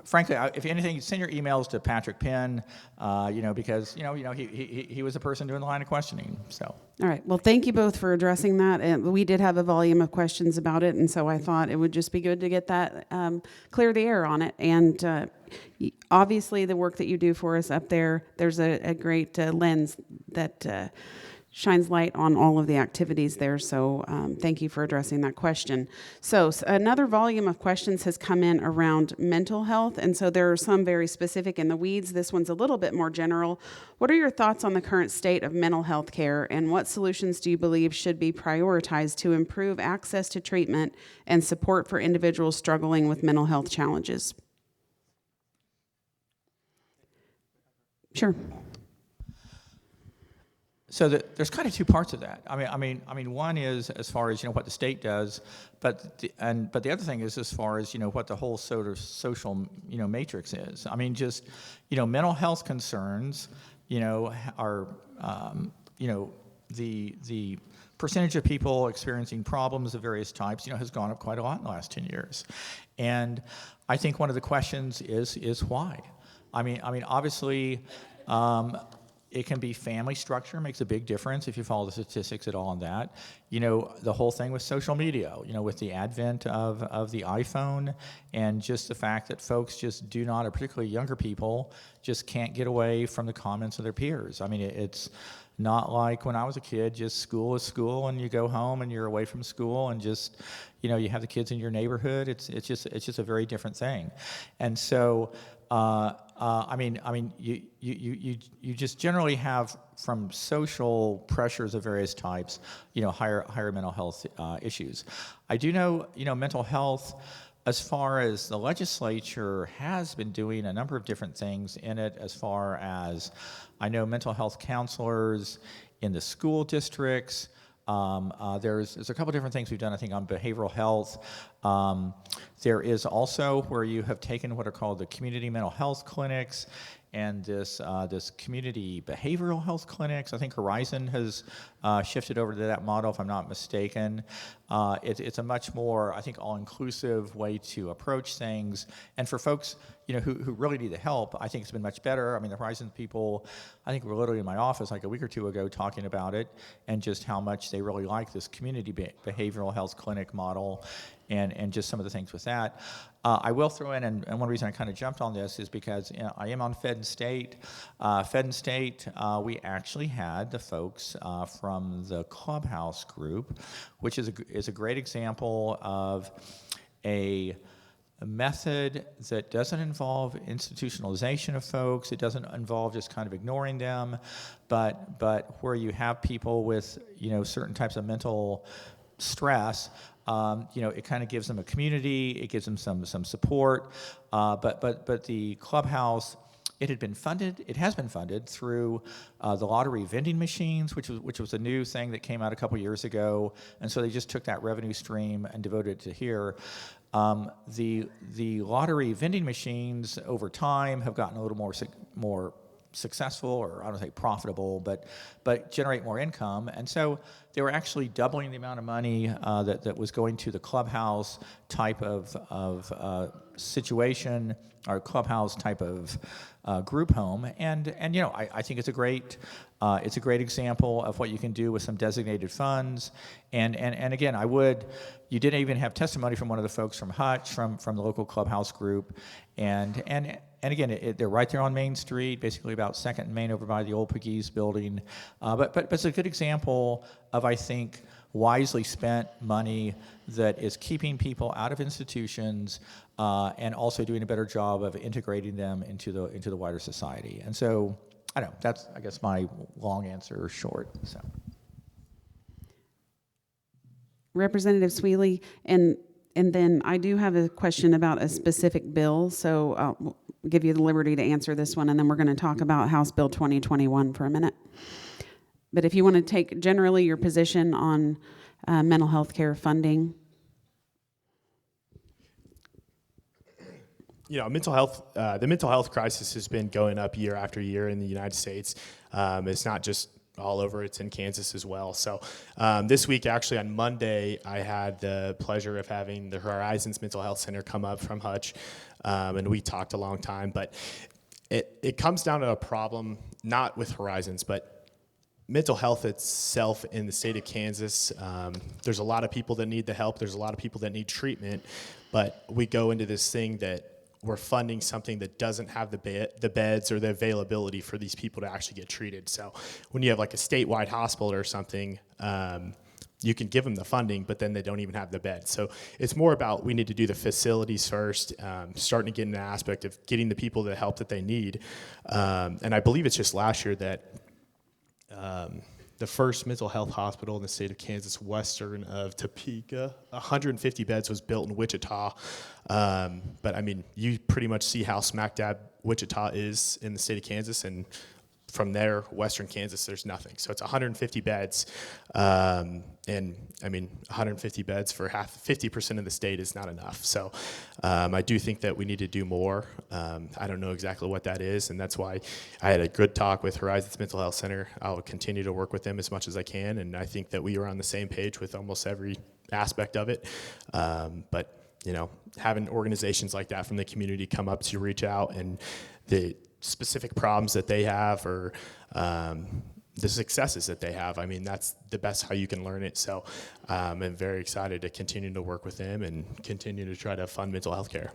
S2: Frankly, if anything, send your emails to Patrick Penn, because he was the person doing the line of questioning. So.
S1: All right. Well, thank you both for addressing that. And we did have a volume of questions about it, and so I thought it would just be good to get that clear the air on it. And obviously, the work that you do for us up there, there's a great lens that shines light on all of the activities there. So thank you for addressing that question. So another volume of questions has come in around mental health. And so there are some very specific in the weeds. This one's a little bit more general. What are your thoughts on the current state of mental health care, and what solutions do you believe should be prioritized to improve access to treatment and support for individuals struggling with mental health challenges? Sure.
S2: So there's kind of two parts of that. I mean, one is as far as what the state does, but the other thing is as far as what the whole sort of social matrix is. Just mental health concerns are the percentage of people experiencing problems of various types has gone up quite a lot in the last 10 years, and I think one of the questions is why. Obviously. It can be family structure, makes a big difference if you follow the statistics at all on that. The whole thing with social media, with the advent of the iPhone and just the fact that folks just do not, or particularly younger people, just can't get away from the comments of their peers. I mean, it's not like when I was a kid, just school is school and you go home and you're away from school and just, you have the kids in your neighborhood. It's just a very different thing. And so, you just generally have, from social pressures of various types, higher mental health issues. I do know, mental health, as far as the legislature has been doing a number of different things in it, as far as I know mental health counselors in the school districts. There's a couple different things we've done, I think, on behavioral health. There is also where you have taken what are called the community mental health clinics and this community behavioral health clinics. I think Horizon has shifted over to that model, if I'm not mistaken. It's a much more, I think, all-inclusive way to approach things. And for folks, who really need the help, I think it's been much better. I mean, the Horizon people, I think were literally in my office like a week or two ago talking about it and just how much they really like this community behavioral health clinic model and just some of the things with that. I will throw in, and one reason I kind of jumped on this is because I am on Fed and State. Fed and State, we actually had the folks from the Clubhouse group, which is a great example of a method that doesn't involve institutionalization of folks. It doesn't involve just kind of ignoring them, but where you have people with certain types of mental stress. It kind of gives them a community. It gives them some support. But the Clubhouse, it has been funded through the lottery vending machines, which was a new thing that came out a couple years ago, and so they just took that revenue stream and devoted it to here. The lottery vending machines over time have gotten a little more successful, or I don't say profitable, but generate more income. And so they were actually doubling the amount of money that was going to the Clubhouse type of situation, or Clubhouse type of group home. And I think it's a great example of what you can do with some designated funds. And again, you didn't even have testimony from one of the folks from Hutch, from the local Clubhouse group. And again, they're right there on Main Street, basically about 2nd and Main over by the old Pegues building. But it's a good example of, I think, wisely spent money that is keeping people out of institutions and also doing a better job of integrating them into the wider society. And so, I don't know, that's, I guess, my long answer short. So,
S1: Representative Sweely, and then I do have a question about a specific bill, so I'll give you the liberty to answer this one, and then we're going to talk about House Bill 2021 for a minute. But if you want to take generally your position on mental health care funding.
S3: Mental health, the mental health crisis has been going up year after year in the United States. It's not just all over, it's in Kansas as well. So this week, actually on Monday, I had the pleasure of having the Horizons Mental Health Center come up from Hutch, and we talked a long time. But it comes down to a problem, not with Horizons, but mental health itself in the state of Kansas. There's a lot of people that need the help. There's a lot of people that need treatment. But we go into this thing that we're funding something that doesn't have the beds or the availability for these people to actually get treated. So when you have like a statewide hospital or something, you can give them the funding, but then they don't even have the bed. So it's more about, we need to do the facilities first, starting to get in the aspect of getting the people the help that they need. And I believe it's just last year that the first mental health hospital in the state of Kansas, western of Topeka, 150 beds was built in Wichita. But I mean, you pretty much see how smack dab Wichita is in the state of Kansas, and from there, western Kansas, there's nothing. So it's 150 beds, and I mean, 150 beds for 50% of the state is not enough. So I do think that we need to do more. I don't know exactly what that is, and that's why I had a good talk with Horizons Mental Health Center. I'll continue to work with them as much as I can, and I think that we are on the same page with almost every aspect of it. But having organizations like that from the community come up to reach out and specific problems that they have or the successes that they have. I mean, that's the best how you can learn it. So I'm very excited to continue to work with them and continue to try to fund mental health care.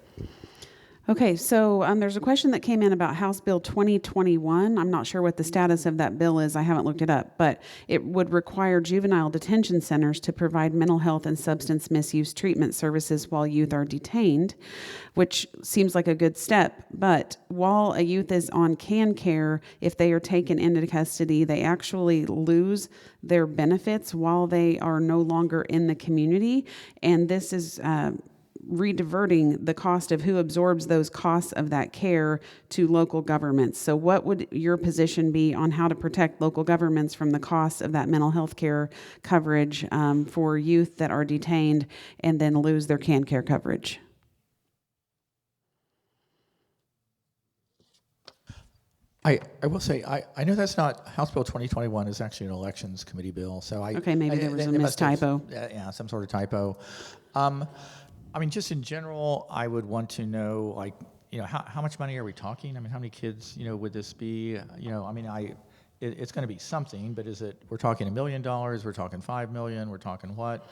S1: Okay, so there's a question that came in about House Bill 2021. I'm not sure what the status of that bill is. I haven't looked it up, but it would require juvenile detention centers to provide mental health and substance misuse treatment services while youth are detained, which seems like a good step. But while a youth is on can care, if they are taken into custody, they actually lose their benefits while they are no longer in the community. And this is rediverting the cost of who absorbs those costs of that care to local governments. So what would your position be on how to protect local governments from the costs of that mental health care coverage for youth that are detained and then lose their can care coverage?
S2: I will say, I know that's not, House Bill 2021 is actually an elections committee bill, so
S1: Okay, maybe there was a mistypo.
S2: Yeah, some sort of typo. I mean, just in general, I would want to know, like, how much money are we talking? I mean, how many kids, would this be? I mean, it's going to be something, but we're talking $1 million, we're talking $5 million, we're talking what?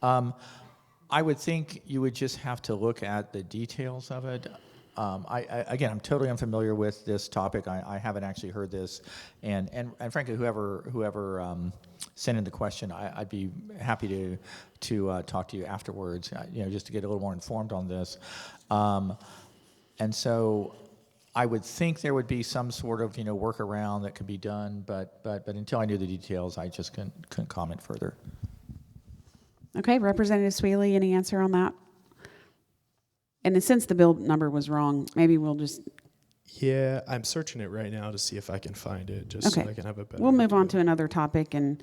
S2: I would think you would just have to look at the details of it. Again, I'm totally unfamiliar with this topic. I haven't actually heard this, and frankly, whoever sent in the question, I'd be happy to talk to you afterwards, just to get a little more informed on this. And so, I would think there would be some sort of workaround that could be done, but until I knew the details, I just couldn't comment further.
S1: Okay, Representative Sweely, any answer on that? And since the bill number was wrong, maybe we'll just...
S3: Yeah, I'm searching it right now to see if I can find it, just so I can have a better
S1: We'll move
S3: idea.
S1: on to another topic, and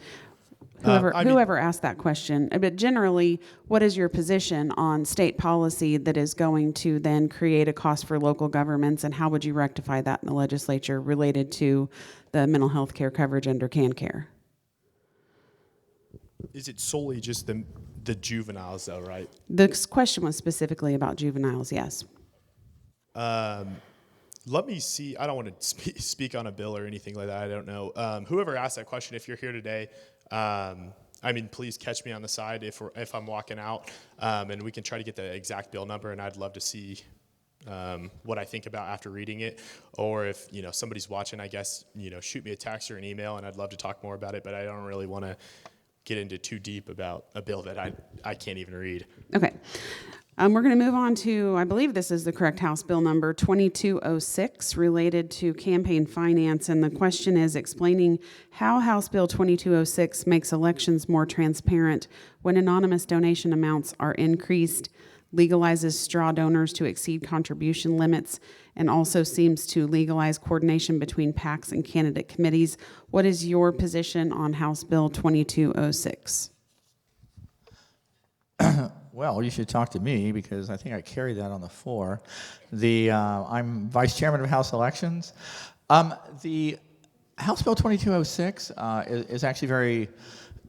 S1: whoever asked that question. But generally, what is your position on state policy that is going to then create a cost for local governments, and how would you rectify that in the legislature related to the mental health care coverage under can care?
S3: Is it solely just the juveniles, though, right?
S1: This question was specifically about juveniles, yes.
S3: Let me see. I don't want to speak on a bill or anything like that. I don't know. Whoever asked that question, if you're here today, please catch me on the side if I'm walking out, and we can try to get the exact bill number, and I'd love to see what I think about after reading it. Or if somebody's watching, I guess shoot me a text or an email, and I'd love to talk more about it, but I don't really want to get into too deep about a bill that I can't even read.
S1: Okay. We're going to move on to, I believe this is the correct House Bill number, 2206, related to campaign finance. And the question is explaining how House Bill 2206 makes elections more transparent when anonymous donation amounts are increased, legalizes straw donors to exceed contribution limits, and also seems to legalize coordination between PACs and candidate committees. What is your position on House Bill 2206?
S2: Well, you should talk to me because I think I carry that on the floor. I'm vice chairman of House Elections. The House Bill 2206 is actually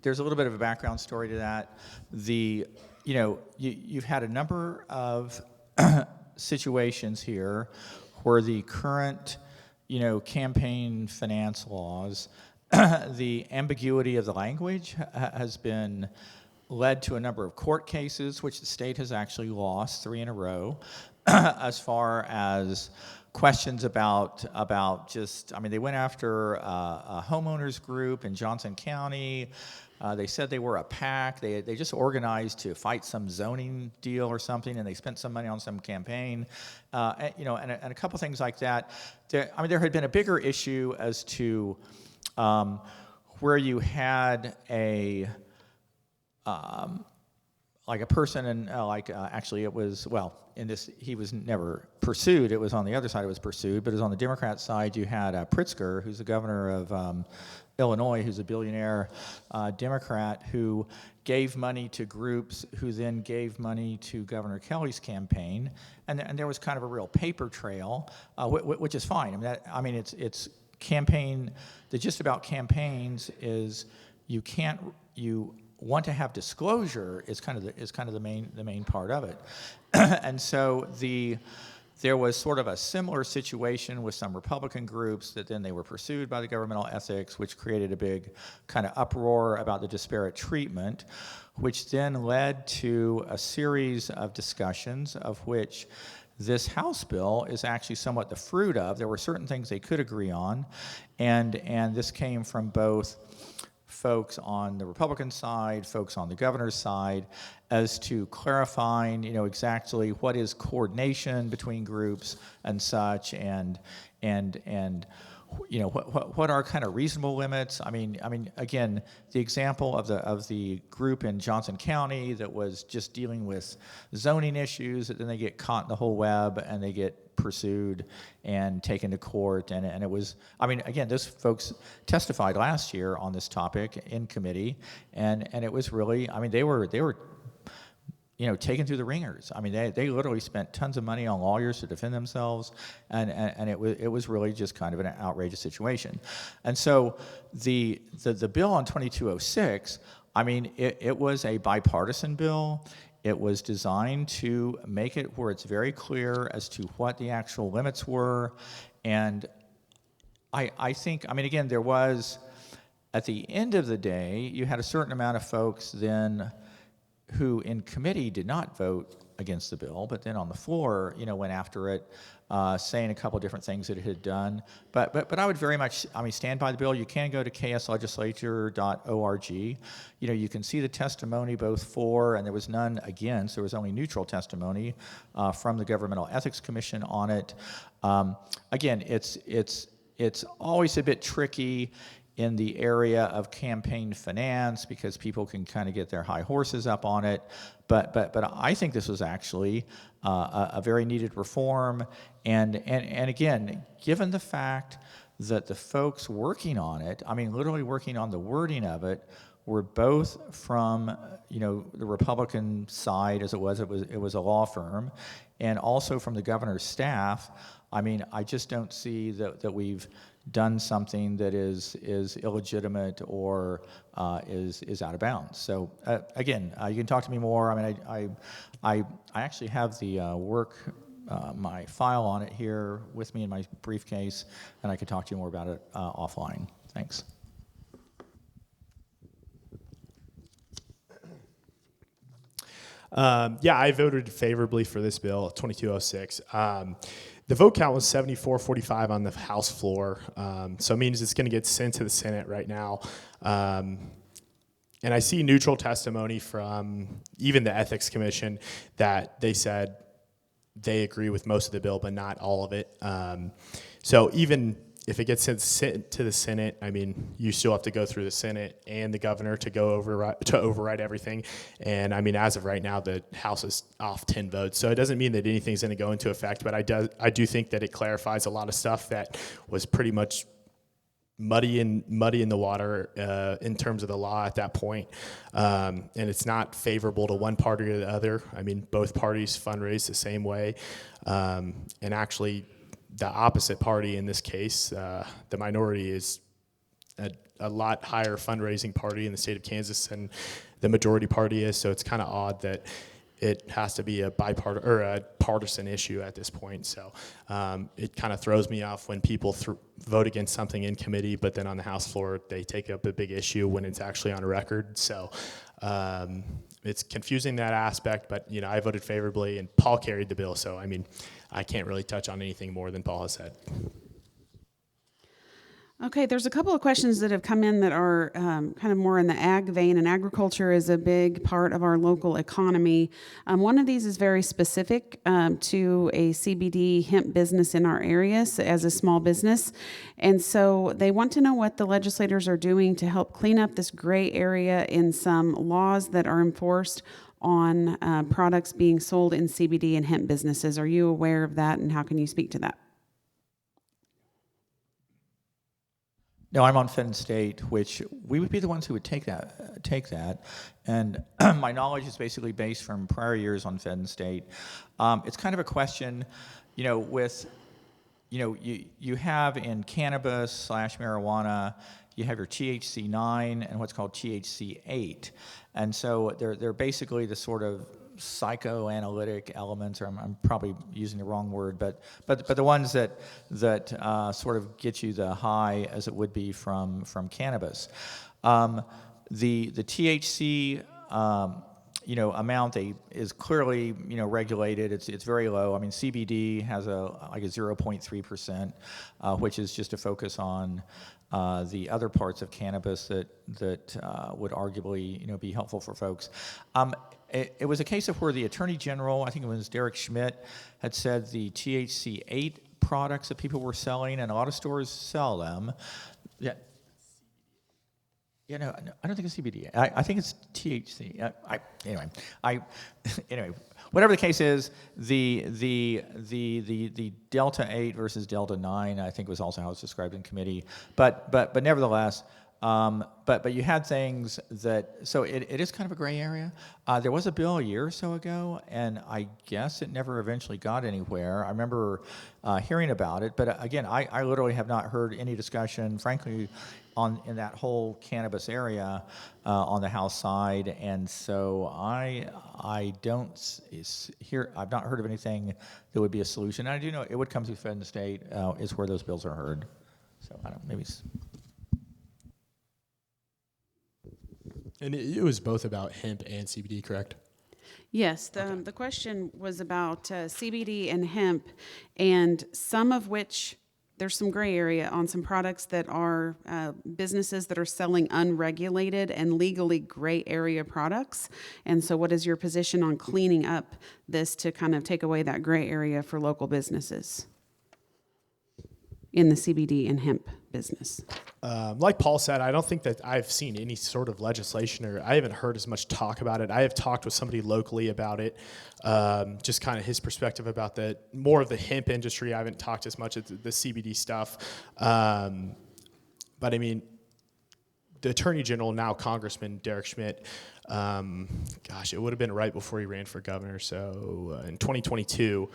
S2: there's a little bit of a background story to that. You've had a number of situations here where the current, campaign finance laws, the ambiguity of the language has been led to a number of court cases, which the state has actually lost 3 in a row, as far as questions about they went after a homeowners group in Johnson County. They said they were a PAC. They just organized to fight some zoning deal or something, and they spent some money on some campaign, and a couple things like that. There had been a bigger issue as to where you had a person, and actually it was, he was never pursued. It was on the other side it was pursued, but it was on the Democrat side. You had Pritzker, who's the governor of Illinois, who's a billionaire Democrat, who gave money to groups who then gave money to Governor Kelly's campaign, and there was kind of a real paper trail, which is fine. It's campaign. The gist about campaigns is you want to have disclosure is kind of the main part of it, and so There was sort of a similar situation with some Republican groups that then they were pursued by the governmental ethics, which created a big kind of uproar about the disparate treatment, which then led to a series of discussions of which this House bill is actually somewhat the fruit of. There were certain things they could agree on, and this came from both folks on the Republican side, folks on the governor's side, as to clarifying, exactly what is coordination between groups and such, and what are kind of reasonable limits. I mean, again, the example of the group in Johnson County that was just dealing with zoning issues, that then they get caught in the whole web and they get pursued and taken to court, and it was, again, those folks testified last year on this topic in committee, and it was really, they were taken through the ringers. They literally spent tons of money on lawyers to defend themselves, and it was really just kind of an outrageous situation. And so the bill on 2206, it was a bipartisan bill. It was designed to make it where it's very clear as to what the actual limits were, and I think, again, there was, at the end of the day, you had a certain amount of folks then who in committee did not vote against the bill, but then on the floor, went after it, saying a couple different things that it had done. But I would very much, stand by the bill. You can go to kslegislature.org. You can see the testimony both for, and there was none against. There was only neutral testimony from the Governmental Ethics Commission on it. Again, it's always a bit tricky in the area of campaign finance because people can kind of get their high horses up on it. But I think this was actually a very needed reform. And again, given the fact that the folks working on it, literally working on the wording of it, were both from the Republican side, as it was a law firm, and also from the governor's staff. I just don't see that we've done something that is illegitimate or is out of bounds. So again, you can talk to me more. I actually have the my file on it here with me in my briefcase, and I could talk to you more about it offline. Thanks.
S3: I voted favorably for this bill, 2206. The vote count was 74-45 on the House floor, so it means it's going to get sent to the Senate right now. And I see neutral testimony from even the Ethics Commission that they said they agree with most of the bill, but not all of it. So even if it gets sent to the Senate, you still have to go through the Senate and the governor to override everything. And as of right now, the House is off 10 votes. So it doesn't mean that anything's going to go into effect, but I do think that it clarifies a lot of stuff that was pretty much muddy in the water in terms of the law at that point. And it's not favorable to one party or the other. Both parties fundraise the same way. And actually, the opposite party in this case, the minority, is a lot higher fundraising party in the state of Kansas than the majority party is. So it's kind of odd that it has to be a bipartisan or a partisan issue at this point. So it kind of throws me off when people vote against something in committee, but then on the House floor they take up a big issue when it's actually on a record. So it's confusing, that aspect. But I voted favorably, and Paul carried the bill. So I can't really touch on anything more than Paul has said.
S1: Okay, there's a couple of questions that have come in that are kind of more in the ag vein, and agriculture is a big part of our local economy. One of these is very specific to a CBD hemp business in our area as a small business. And so they want to know what the legislators are doing to help clean up this gray area in some laws that are enforced on products being sold in CBD and hemp businesses. Are you aware of that, and how can you speak to that?
S2: No, I'm on Fenton State, which we would be the ones who would take that. And my knowledge is basically based from prior years on Fenton State. It's kind of a question, with, you have in cannabis / marijuana, you have your THC 9 and what's called THC 8. And so they're basically the sort of psychoanalytic elements, or I'm probably using the wrong word, but the ones that sort of get you the high as it would be from cannabis. The THC amount is clearly regulated. It's very low. I mean, CBD has a 0.3%, which is just a focus on the other parts of cannabis that would arguably be helpful for folks. It was a case of where the Attorney General, I think it was Derek Schmidt, had said the THC 8 products that people were selling, and a lot of stores sell them. Yeah. No, I don't think it's CBD. I think it's THC. Anyway, whatever the case is, the Delta 8 versus Delta 9, I think was also how it's described in committee. But nevertheless, but you had things that, so it is kind of a gray area. There was a bill a year or so ago, and I guess it never eventually got anywhere. I remember hearing about it, but again, I literally have not heard any discussion, frankly, in that whole cannabis area on the House side, and so I don't hear. I've not heard of anything that would be a solution. And I do know it would come through Fed and State is where those bills are heard. So I don't maybe.
S3: And it was both about hemp and CBD, correct?
S1: Yes, the question was about CBD and hemp, and some of which there's some gray area on some products that are businesses that are selling unregulated and legally gray area products. And so what is your position on cleaning up this to kind of take away that gray area for local businesses in the CBD and hemp business?
S3: Like Paul said, I don't think that I've seen any sort of legislation, or I haven't heard as much talk about it. I have talked with somebody locally about it, just kind of his perspective about more of the hemp industry. I haven't talked as much as the CBD stuff. But I mean, the Attorney General, now Congressman Derek Schmidt, it would have been right before he ran for governor. So in 2022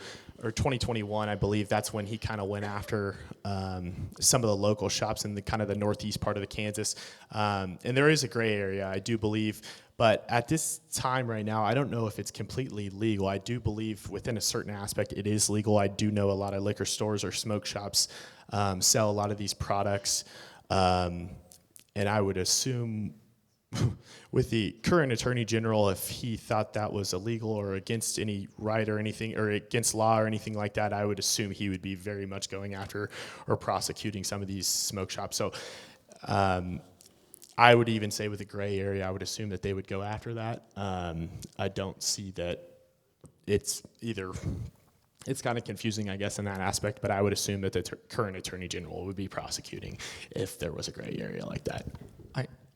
S3: or 2021, I believe that's when he kind of went after some of the local shops in the kind of the northeast part of the Kansas. And there is a gray area, I do believe. But at this time right now, I don't know if it's completely legal. I do believe within a certain aspect it is legal. I do know a lot of liquor stores or smoke shops sell a lot of these products. And I would assume with the current Attorney General, if he thought that was illegal or against any right or anything, or against law or anything like that, I would assume he would be very much going after or prosecuting some of these smoke shops. So I would even say with the gray area, I would assume that they would go after that. I don't see that it's kind of confusing, I guess, in that aspect, but I would assume that the current Attorney General would be prosecuting if there was a gray area like that.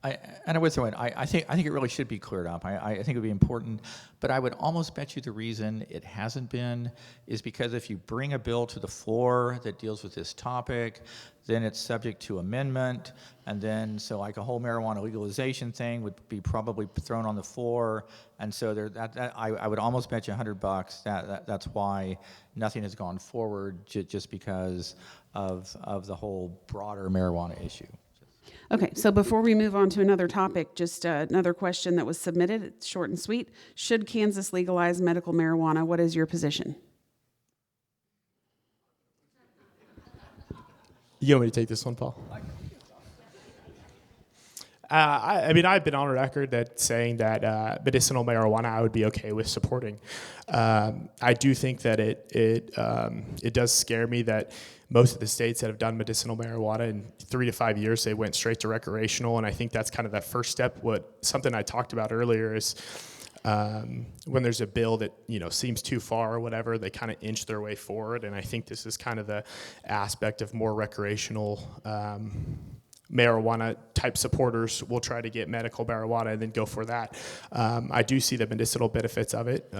S2: And I would throw in, I think it really should be cleared up. I think it would be important, but I would almost bet you the reason it hasn't been is because if you bring a bill to the floor that deals with this topic, then it's subject to amendment, and then so like a whole marijuana legalization thing would be probably thrown on the floor, and so I would almost bet you $100 that's why nothing has gone forward, just because of the whole broader marijuana issue.
S1: Okay, so before we move on to another topic, just another question that was submitted. It's short and sweet. Should Kansas legalize medical marijuana? What is your position?
S3: You want me to take this one, Paul? I mean, I've been on record that saying that medicinal marijuana I would be okay with supporting. I do think that it does scare me that most of the states that have done medicinal marijuana in 3 to 5 years, they went straight to recreational, and I think that's kind of that first step. Something I talked about earlier is when there's a bill that seems too far or whatever, they kind of inch their way forward, and I think this is kind of the aspect of more recreational marijuana type supporters will try to get medical marijuana and then go for that. I do see the medicinal benefits of it.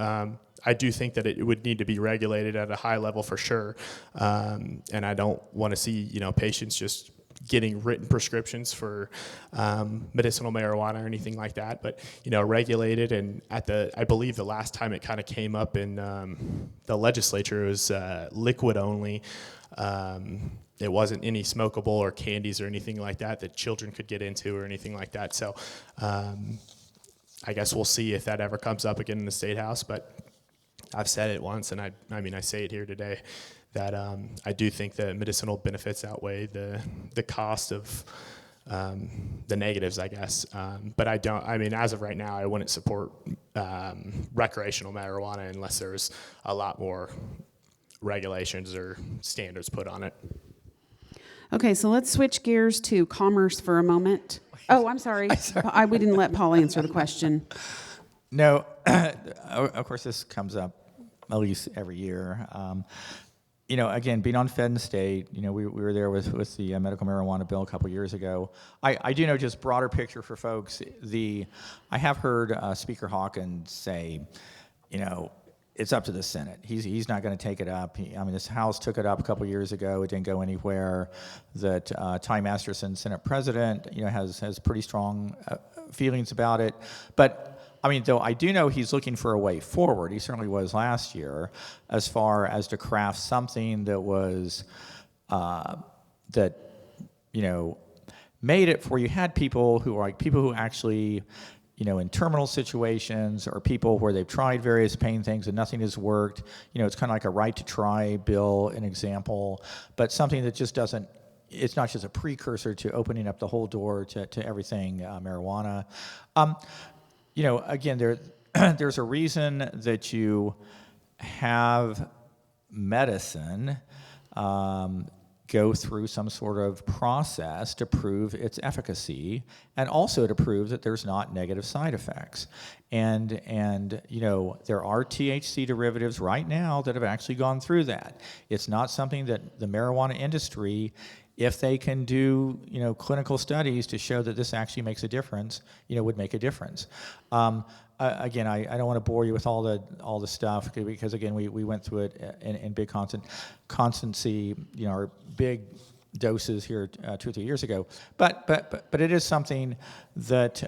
S3: I do think that it would need to be regulated at a high level for sure. And I don't want to see, patients just getting written prescriptions for medicinal marijuana or anything like that, but regulated. And I believe the last time it kind of came up in the legislature, it was liquid only. It wasn't any smokable or candies or anything like that children could get into or anything like that. So I guess we'll see if that ever comes up again in the State House, but I've said it once, and I say it here today, that I do think the medicinal benefits outweigh the cost of the negatives, I guess. But as of right now, I wouldn't support recreational marijuana unless there's a lot more regulations or standards put on it.
S1: Okay, so let's switch gears to commerce for a moment. Oh, I'm sorry. We didn't let Paul answer the question.
S2: No, of course, this comes up at least every year. Again, being on Fed and State, we were there with the medical marijuana bill a couple years ago. I do know, just broader picture for folks, I have heard Speaker Hawkins say, it's up to the Senate. He's not going to take it up. This House took it up a couple years ago. It didn't go anywhere. That Ty Masterson, Senate President, has pretty strong feelings about it. But though I do know he's looking for a way forward. He certainly was last year, as far as to craft something that was made it for you had people who actually, in terminal situations, or people where they've tried various pain things and nothing has worked. It's kind of like a right to try bill, an example, but something that just doesn't. It's not just a precursor to opening up the whole door to everything marijuana. Again, there's a reason that you have medicine go through some sort of process to prove its efficacy, and also to prove that there's not negative side effects. And there are THC derivatives right now that have actually gone through that. It's not something that the marijuana industry, if they can do clinical studies to show that this actually makes a difference, would make a difference. Again, I don't want to bore you with all the stuff, because again we went through it in big constancy, our big doses here 2 or 3 years ago. But it is something that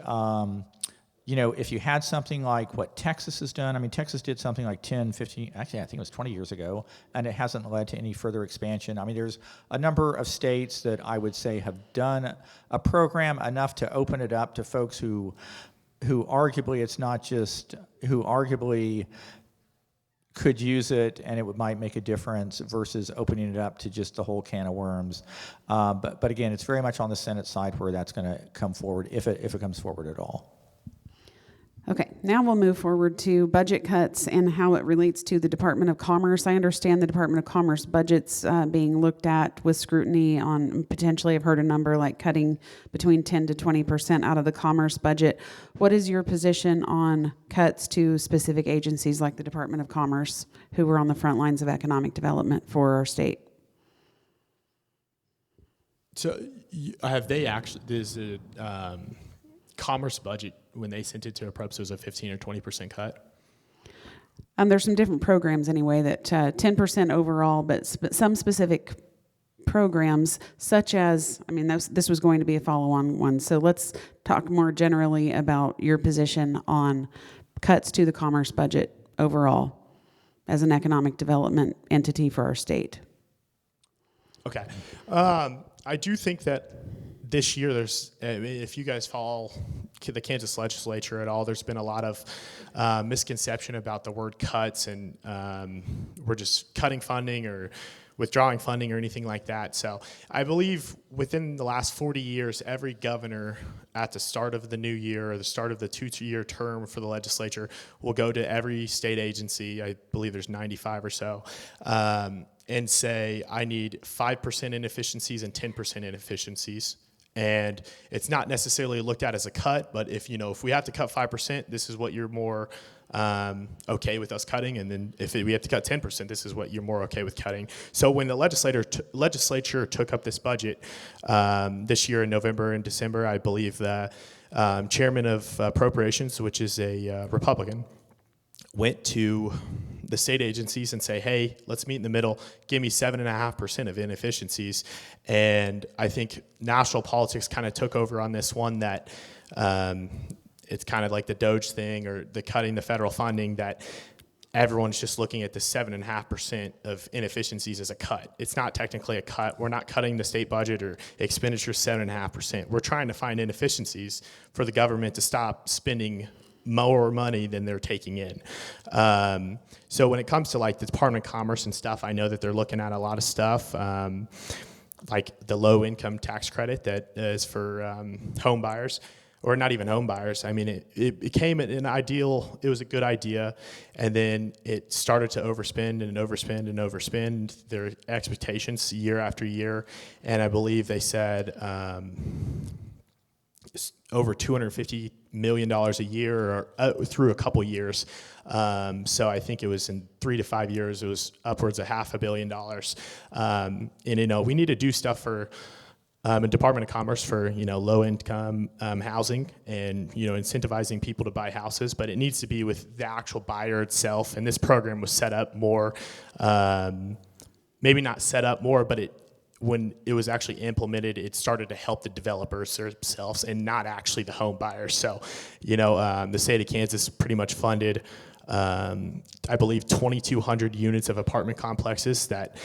S2: if you had something like what Texas has done. Texas did something like 10, 15, actually I think it was 20 years ago, and it hasn't led to any further expansion. There's a number of states that I would say have done a program enough to open it up to folks who arguably could use it, and it might make a difference, versus opening it up to just the whole can of worms. But again, it's very much on the Senate side where that's going to come forward, if it comes forward at all.
S1: Okay, now we'll move forward to budget cuts and how it relates to the Department of Commerce. I understand the Department of Commerce budget's being looked at with scrutiny on, potentially I've heard a number like cutting between 10 to 20% out of the Commerce budget. What is your position on cuts to specific agencies like the Department of Commerce, who were on the front lines of economic development for our state?
S3: So have they actually, there's a Commerce budget, when they sent it to APREPS, was a 15 or 20% cut?
S1: There's some different programs anyway that 10% overall, but some specific programs, such as, this was going to be a follow-on one. So let's talk more generally about your position on cuts to the Commerce budget overall as an economic development entity for our state.
S3: Okay. I do think that this year, if you guys follow the Kansas legislature at all, there's been a lot of misconception about the word cuts, and we're just cutting funding or withdrawing funding or anything like that. So I believe within the last 40 years, every governor at the start of the new year or the start of the 2-year term for the legislature will go to every state agency, I believe there's 95 or so, and say, I need 5% inefficiencies and 10% inefficiencies. And it's not necessarily looked at as a cut, but if we have to cut 5%, this is what you're more okay with us cutting, and then if we have to cut 10%, this is what you're more okay with cutting. So when the legislature took up this budget this year in November and December, I believe the chairman of appropriations, which is a Republican, went to the state agencies and say, hey, let's meet in the middle, give me 7.5% of inefficiencies. And I think national politics kind of took over on this one, that it's kind of like the Doge thing, or the cutting the federal funding, that everyone's just looking at the 7.5% of inefficiencies as a cut. It's not technically a cut. We're not cutting the state budget or expenditure 7.5%. We're trying to find inefficiencies for the government to stop spending more money than they're taking in. So when it comes to like the Department of Commerce and stuff, I know that they're looking at a lot of stuff, like the low income tax credit that is for home buyers, or not even home buyers. I mean, it became it was a good idea, and then it started to overspend and overspend their expectations year after year, and I believe they said over $250 million a year or through a couple years. So I think it was in 3 to 5 years, it was upwards of $500 million. And, we need to do stuff for the Department of Commerce for, low income housing and, incentivizing people to buy houses, but it needs to be with the actual buyer itself. And this program was set up more, maybe not set up more, but when it was actually implemented, it started to help the developers themselves and not actually the home buyers. So, the state of Kansas pretty much funded, I believe, 2,200 units of apartment complexes that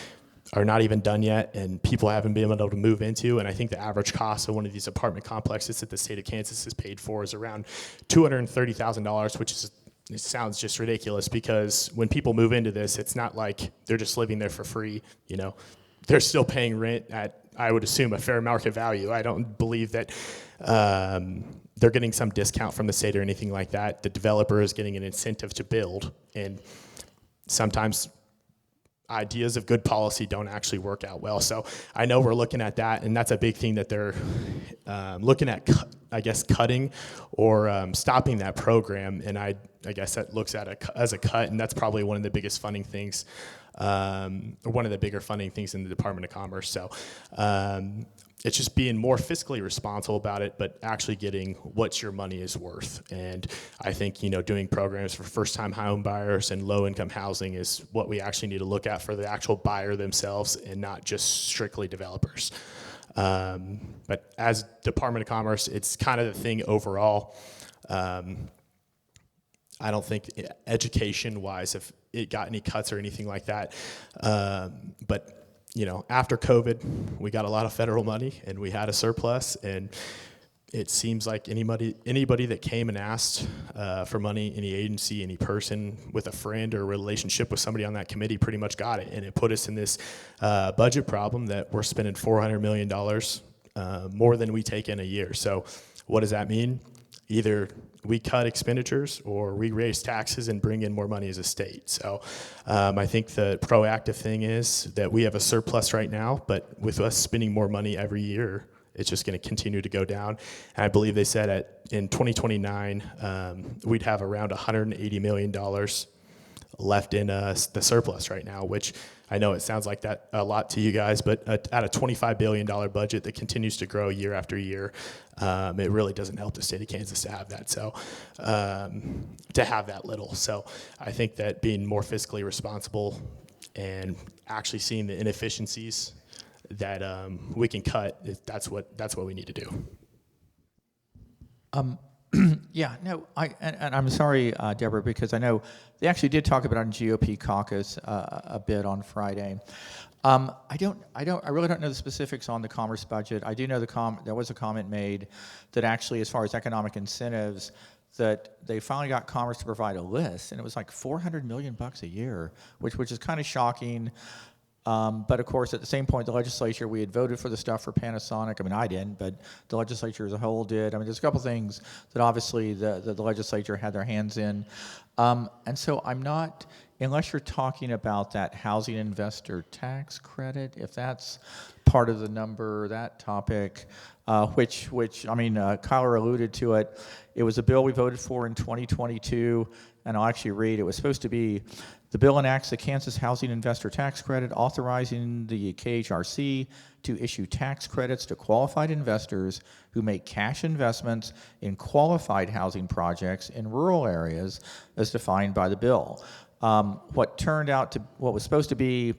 S3: are not even done yet, and people haven't been able to move into. And I think the average cost of one of these apartment complexes that the state of Kansas has paid for is around $230,000, which is, it sounds just ridiculous, because when people move into this, it's not like they're just living there for free, They're still paying rent at, I would assume, a fair market value. I don't believe that they're getting some discount from the state or anything like that. The developer is getting an incentive to build, and sometimes ideas of good policy don't actually work out well. So I know we're looking at that, and that's a big thing that they're looking at, cutting or stopping that program. And I guess that looks at it as a cut, and that's probably one of the biggest funding things, or one of the bigger funding things in the Department of Commerce. So it's just being more fiscally responsible about it, but actually getting what your money is worth. And I think, doing programs for first-time home buyers and low-income housing is what we actually need to look at for the actual buyer themselves, and not just strictly developers. But as Department of Commerce, it's kind of the thing overall. I don't think education-wise if it got any cuts or anything like that. But after COVID, we got a lot of federal money, and we had a surplus, and it seems like anybody that came and asked for money, any agency, any person with a friend or a relationship with somebody on that committee pretty much got it. And it put us in this budget problem that we're spending $400 million more than we take in a year. So what does that mean? Either we cut expenditures or we raise taxes and bring in more money as a state. So I think the proactive thing is that we have a surplus right now, but with us spending more money every year, it's just going to continue to go down. And I believe they said in 2029, we'd have around $180 million left in the surplus right now, which I know it sounds like that a lot to you guys, but at a $25 billion budget that continues to grow year after year, it really doesn't help the state of Kansas to have that. So to have that little. So I think that being more fiscally responsible and actually seeing the inefficiencies that we can cut, that's what we need to do.
S2: Yeah, no, and I'm sorry, Deborah, because I know they actually did talk about it on GOP caucus a bit on Friday. I really don't know the specifics on the commerce budget. I do know there was a comment made that actually, as far as economic incentives, that they finally got Commerce to provide a list, and it was like $400 million a year, which is kind of shocking. But of course, at the same point, the legislature, we had voted for the stuff for Panasonic. I mean, I didn't, but the legislature as a whole did. I mean, there's a couple things that obviously the legislature had their hands in. And so I'm not, unless you're talking about that housing investor tax credit, if that's part of the number, that topic, which I mean, Kyler alluded to it. It was a bill we voted for in 2022, and I'll actually read. It was supposed to be, the bill enacts the Kansas Housing Investor Tax Credit, authorizing the KHRC to issue tax credits to qualified investors who make cash investments in qualified housing projects in rural areas as defined by the bill. What was supposed to be,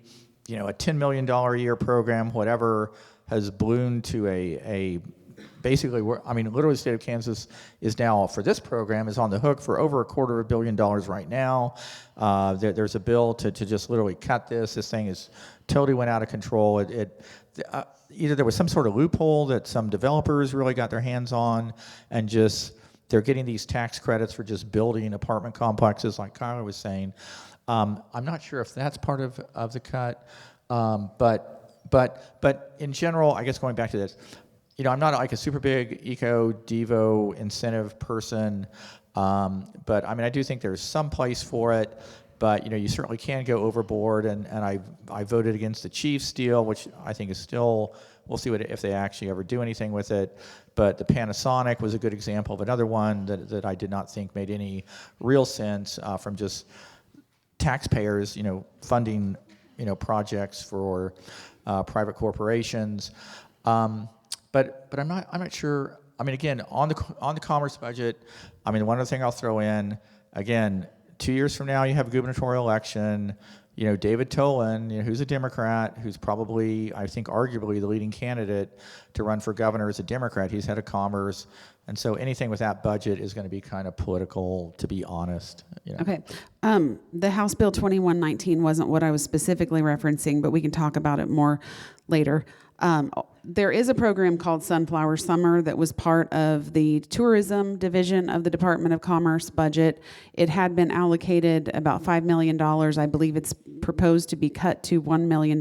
S2: a $10 million a year program, whatever, has ballooned to a basically, literally the state of Kansas is now, for this program, is on the hook for over $250 million right now. There's a bill to just literally cut this. This thing is totally went out of control. Either there was some sort of loophole that some developers really got their hands on and just they're getting these tax credits for just building apartment complexes, like Kyler was saying. I'm not sure if that's part of the cut, but in general, I guess going back to this, I'm not like a super big eco-devo incentive person, but I mean, I do think there's some place for it. But you certainly can go overboard, and I voted against the Chiefs deal, which I think is still, we'll see if they actually ever do anything with it. But the Panasonic was a good example of another one that I did not think made any real sense from just taxpayers, funding, projects for private corporations. But I'm not sure. I mean, again, on the commerce budget, I mean, one other thing I'll throw in, again, 2 years from now, you have a gubernatorial election. David Tolan, who's a Democrat, who's probably, I think, arguably the leading candidate to run for governor as a Democrat. He's head of commerce. And so anything with that budget is going to be kind of political, to be honest.
S1: Okay. The House Bill 2119 wasn't what I was specifically referencing, but we can talk about it more later. There is a program called Sunflower Summer that was part of the tourism division of the Department of Commerce budget. It had been allocated about $5 million. I believe it's proposed to be cut to $1 million.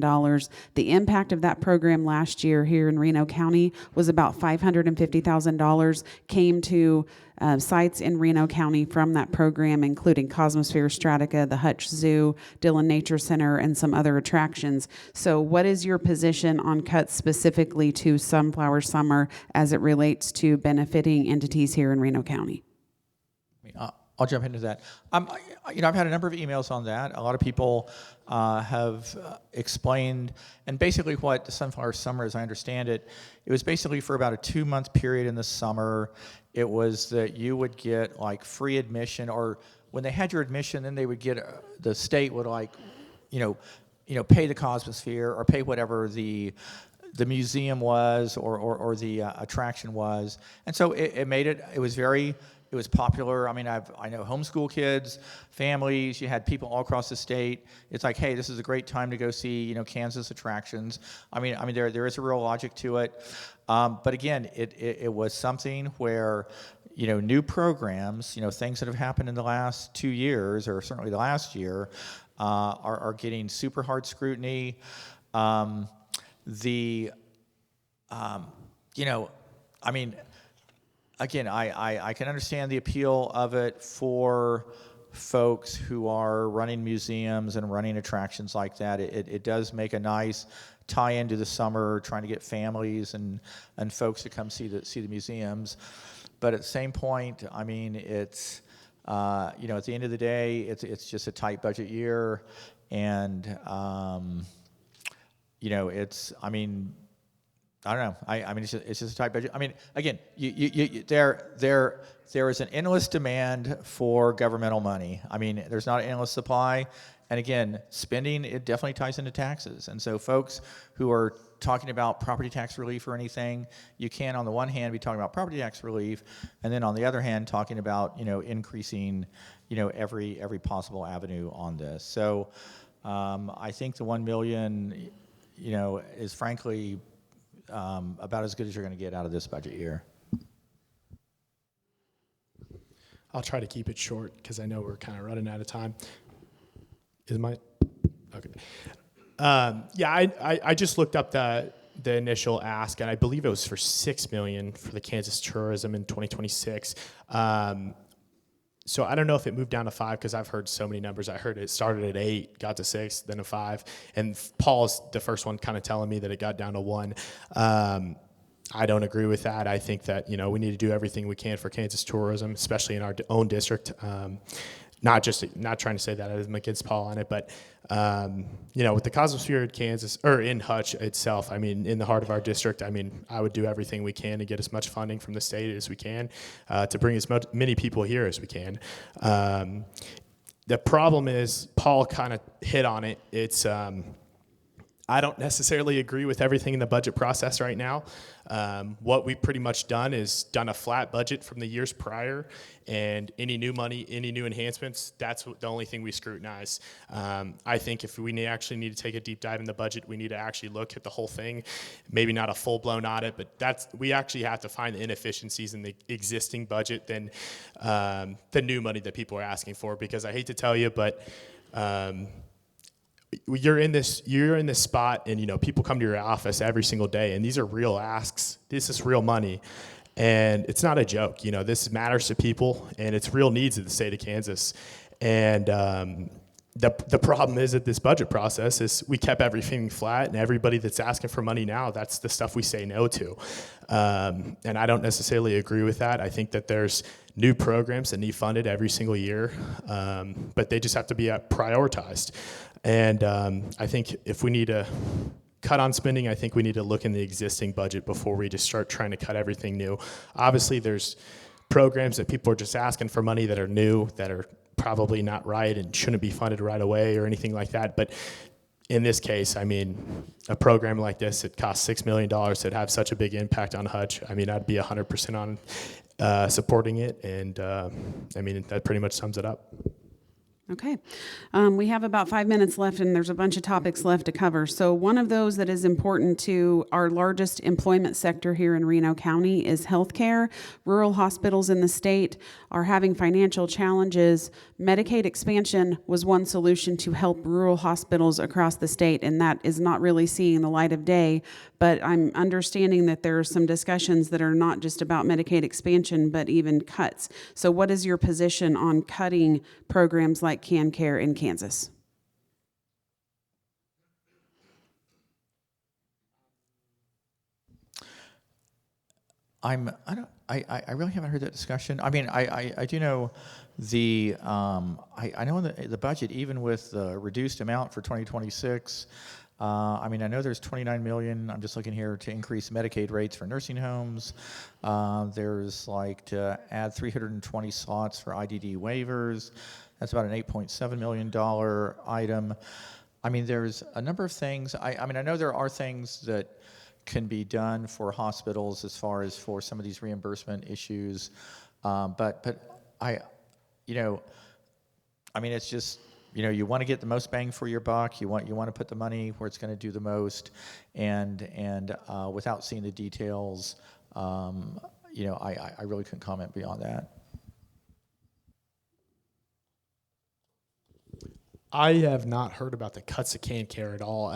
S1: The impact of that program last year here in Reno County was about $550,000, came to sites in Reno County from that program, including Cosmosphere Stratica, the Hutch Zoo, Dillon Nature Center, and some other attractions. So what is your position on cuts specifically to Sunflower Summer as it relates to benefiting entities here in Reno County?
S2: I'll jump into that. I've had a number of emails on that. A lot of people have explained, and basically what the Sunflower Summer, as I understand it, it was basically for about a 2-month period in the summer. It was that you would get like free admission, or when they had your admission, then they would get the state would pay the Cosmosphere or pay whatever the museum was or the attraction was, and so it made it. It was popular. I mean, I know homeschool kids, families. You had people all across the state. It's like, hey, this is a great time to go see, Kansas attractions. I mean, there is a real logic to it. But again, it was something where, new programs, things that have happened in the last 2 years, or certainly the last year, are getting super hard scrutiny. Again, I can understand the appeal of it for folks who are running museums and running attractions like that. It does make a nice tie into the summer, trying to get families and folks to come see the museums. But at the same point, I mean, it's at the end of the day, it's just a tight budget year, and I don't know. I mean, it's just a tight budget. I mean, again, there is an endless demand for governmental money. I mean, there's not an endless supply. And again, spending, it definitely ties into taxes. And so folks who are talking about property tax relief or anything, you can, on the one hand, be talking about property tax relief, and then on the other hand, talking about, increasing, every possible avenue on this. So I think the $1 million, is frankly about as good as you're going to get out of this budget year.
S3: I'll try to keep it short because I know we're kind of running out of time. Is my okay? I just looked up the initial ask, and I believe it was for $6 million for the Kansas tourism in 2026. So I don't know if it moved down to 5 because I've heard so many numbers. I heard it started at 8, got to 6, then a 5, and Paul's the first one kind of telling me that it got down to 1. I don't agree with that. I think that we need to do everything we can for Kansas tourism, especially in our own district. Not trying to say that I'm against Paul on it, but with the Cosmosphere in Kansas or in Hutch itself, I mean, in the heart of our district, I mean, I would do everything we can to get as much funding from the state as we can to bring as many people here as we can. The problem is, Paul kind of hit on it. It's I don't necessarily agree with everything in the budget process right now. What we've pretty much done is done a flat budget from the years prior, and any new money, any new enhancements, that's the only thing we scrutinize. I think if we actually need to take a deep dive in the budget, we need to actually look at the whole thing, maybe not a full-blown audit, but we actually have to find the inefficiencies in the existing budget than the new money that people are asking for, because I hate to tell you, but you're in this spot, and people come to your office every single day, and these are real asks. This is real money, and it's not a joke. This matters to people, and it's real needs of the state of Kansas. And the problem is that this budget process is we kept everything flat, and everybody that's asking for money now, that's the stuff we say no to. And I don't necessarily agree with that. I think that there's new programs that need funded every single year, but they just have to be prioritized. And I think if we need to cut on spending, I think we need to look in the existing budget before we just start trying to cut everything new. Obviously, there's programs that people are just asking for money that are new, that are probably not right and shouldn't be funded right away or anything like that. But in this case, a program like this, it costs $6 million to have such a big impact on Hutch. I'd be 100% on supporting it, and that pretty much sums it up.
S1: Okay. We have about 5 minutes left, and there's a bunch of topics left to cover. So one of those that is important to our largest employment sector here in Reno County is healthcare. Rural hospitals in the state are having financial challenges. Medicaid expansion was one solution to help rural hospitals across the state, and that is not really seeing the light of day. But I'm understanding that there are some discussions that are not just about Medicaid expansion, but even cuts. So what is your position on cutting programs like CanCare in Kansas?
S2: I really haven't heard that discussion. I do know I know the budget, even with the reduced amount for 2026. I know there's $29 million. I'm just looking here to increase Medicaid rates for nursing homes. There's to add 320 slots for IDD waivers. That's about an $8.7 million item. There's a number of things. I know there are things that can be done for hospitals as far as for some of these reimbursement issues, but it's just, you want to get the most bang for your buck. You want to put the money where it's going to do the most, and without seeing the details, I really couldn't comment beyond that.
S3: I have not heard about the cuts to CanCare at all.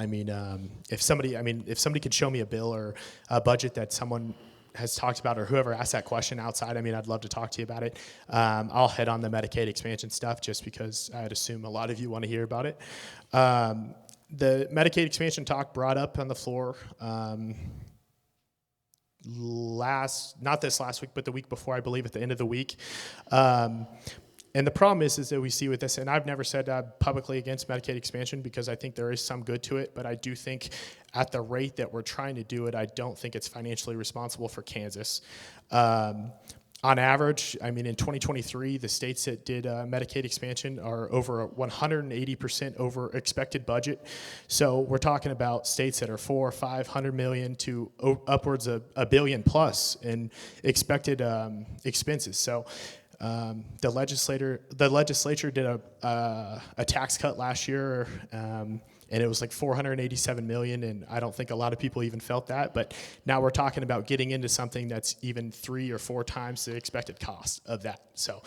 S3: If somebody could show me a bill or a budget that someone has talked about, or whoever asked that question outside, I'd love to talk to you about it. I'll head on the Medicaid expansion stuff just because I'd assume a lot of you want to hear about it. The Medicaid expansion talk brought up on the floor not this last week, but the week before, I believe, at the end of the week. And the problem is that we see with this, and I've never said publicly against Medicaid expansion because I think there is some good to it, but I do think at the rate that we're trying to do it, I don't think it's financially responsible for Kansas. On average, in 2023, the states that did Medicaid expansion are over 180% over expected budget. So we're talking about states that are $400-500 million to upwards of $1 billion plus in expected expenses. So the legislature did a tax cut last year, and it was like $487 million, and I don't think a lot of people even felt that. But now we're talking about getting into something that's even 3 or 4 times the expected cost of that. So,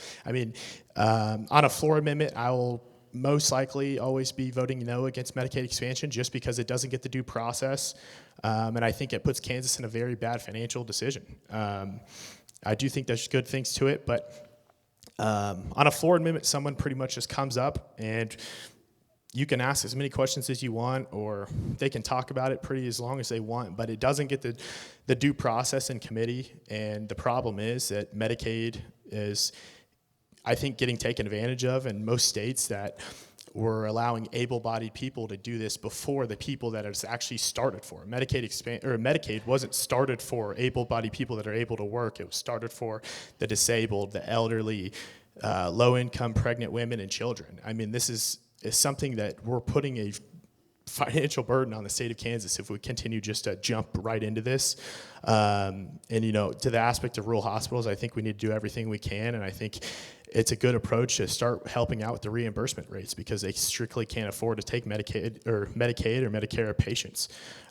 S3: on a floor amendment, I will most likely always be voting no against Medicaid expansion just because it doesn't get the due process, and I think it puts Kansas in a very bad financial decision. I do think there's good things to it, but on a floor amendment, someone pretty much just comes up and you can ask as many questions as you want, or they can talk about it pretty as long as they want, but it doesn't get the due process in committee. And the problem is that Medicaid is, I think, getting taken advantage of in most states, that we're allowing able-bodied people to do this before the people that it's actually started for. Medicaid wasn't started for able-bodied people that are able to work. It was started for the disabled, the elderly, low-income pregnant women and children. This is something that we're putting financial burden on the state of Kansas if we continue just to jump right into this. And, to the aspect of rural hospitals, I think we need to do everything we can. And I think it's a good approach to start helping out with the reimbursement rates because they strictly can't afford to take Medicaid or Medicare patients.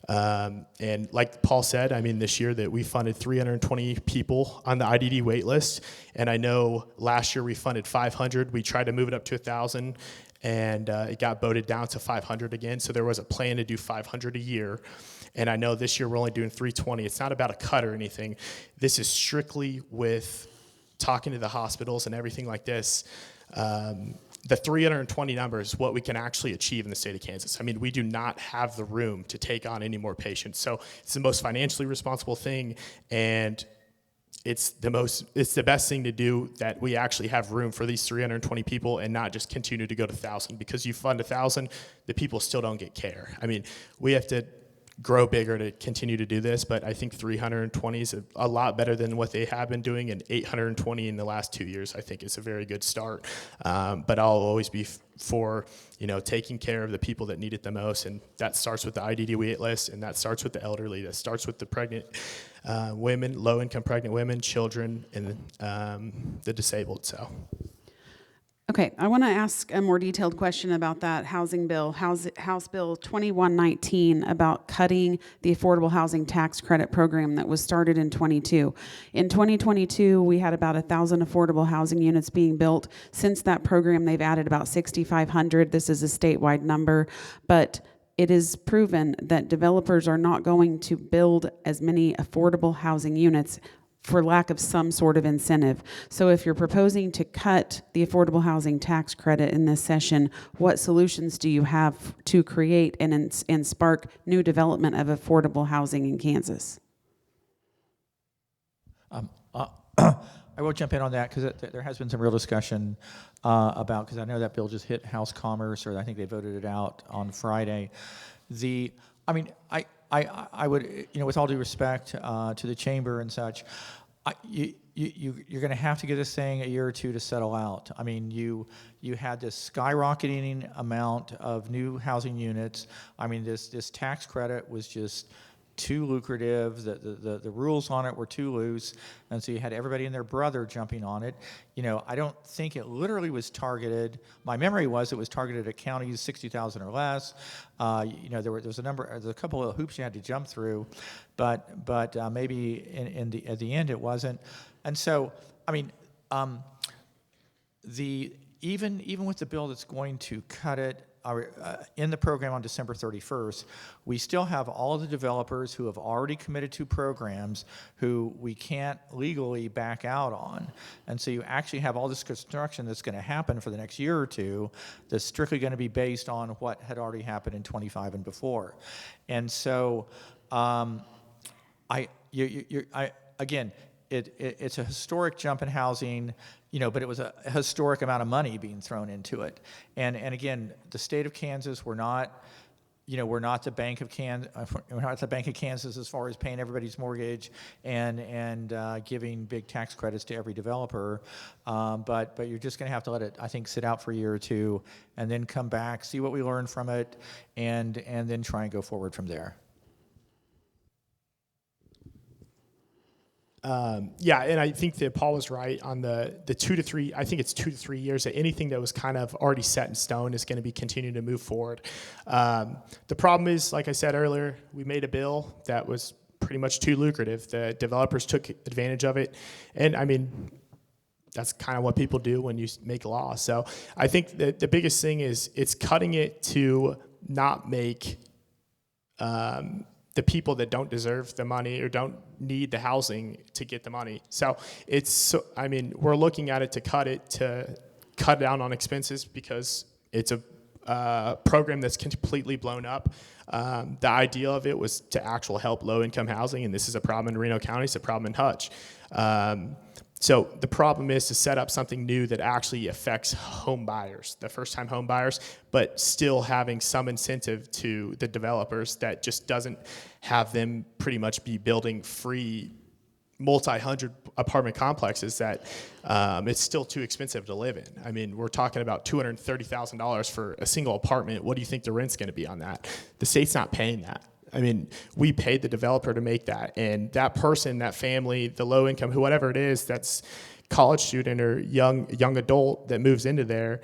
S3: And like Paul said, this year that we funded 320 people on the IDD wait list. And I know last year we funded 500. We tried to move it up to 1,000. And it got voted down to 500 again. So there was a plan to do 500 a year. And I know this year we're only doing 320. It's not about a cut or anything. This is strictly with talking to the hospitals and everything like this. The 320 number is what we can actually achieve in the state of Kansas. We do not have the room to take on any more patients. So it's the most financially responsible thing. And it's the best thing to do that we actually have room for these 320 people and not just continue to go to 1,000 because you fund 1,000, the people still don't get care. We have to grow bigger to continue to do this, but I think 320 is a lot better than what they have been doing, and 820 in the last 2 years I think is a very good start. But I'll always be for taking care of the people that need it the most, and that starts with the IDD wait list, and that starts with the elderly, that starts with the pregnant women, low-income pregnant women, children, and the disabled. So.
S1: Okay, I want to ask a more detailed question about that housing bill, House Bill 2119, about cutting the affordable housing tax credit program that was started in 22. In 2022, we had about 1,000 affordable housing units being built. Since that program, they've added about 6,500. This is a statewide number, but it is proven that developers are not going to build as many affordable housing units for lack of some sort of incentive. So if you're proposing to cut the affordable housing tax credit in this session, what solutions do you have to create and spark new development of affordable housing in Kansas?
S2: I will jump in on that because there has been some real discussion about, because I know that bill just hit House Commerce, or I think they voted it out on Friday. I would, with all due respect to the chamber and such, you're going to have to give this thing a year or two to settle out. You had this skyrocketing amount of new housing units. This tax credit was just too lucrative. The rules on it were too loose, and so you had everybody and their brother jumping on it. I don't think it literally was targeted. My memory was it was targeted at counties 60,000 or less. There was a couple of hoops you had to jump through, but maybe at the end it wasn't. And so even with the bill that's going to cut it in the program on December 31st, we still have all of the developers who have already committed to programs who we can't legally back out on. And so you actually have all this construction that's going to happen for the next year or two that's strictly going to be based on what had already happened in 25 and before. And so again, it's a historic jump in housing, but it was a historic amount of money being thrown into it. And again, the state of Kansas, we're not the Bank of Kansas as far as paying everybody's mortgage and giving big tax credits to every developer. But you're just going to have to let it, I think, sit out for a year or two, and then come back, see what we learned from it, and then try and go forward from there.
S3: And I think that Paul was right on the 2 to 3. I think it's 2 to 3 years that anything that was kind of already set in stone is going to be continuing to move forward. The problem is, like I said earlier, we made a bill that was pretty much too lucrative. The developers took advantage of it, and that's kind of what people do when you make law. So I think that the biggest thing is it's cutting it to not make the people that don't deserve the money or don't need the housing to get the money. So we're looking at it to cut down on expenses because it's a program that's completely blown up. The idea of it was to actually help low-income housing, and this is a problem in Reno County. It's a problem in Hutch. So the problem is to set up something new that actually affects home buyers, the first-time home buyers, but still having some incentive to the developers that just doesn't have them pretty much be building free multi-hundred apartment complexes that it's still too expensive to live in. I mean, we're talking about $230,000 for a single apartment. What do you think the rent's going to be on that? The state's not paying that. I mean, we paid the developer to make that, and that person, that family, the low income, whatever it is, that's college student or young adult that moves into there,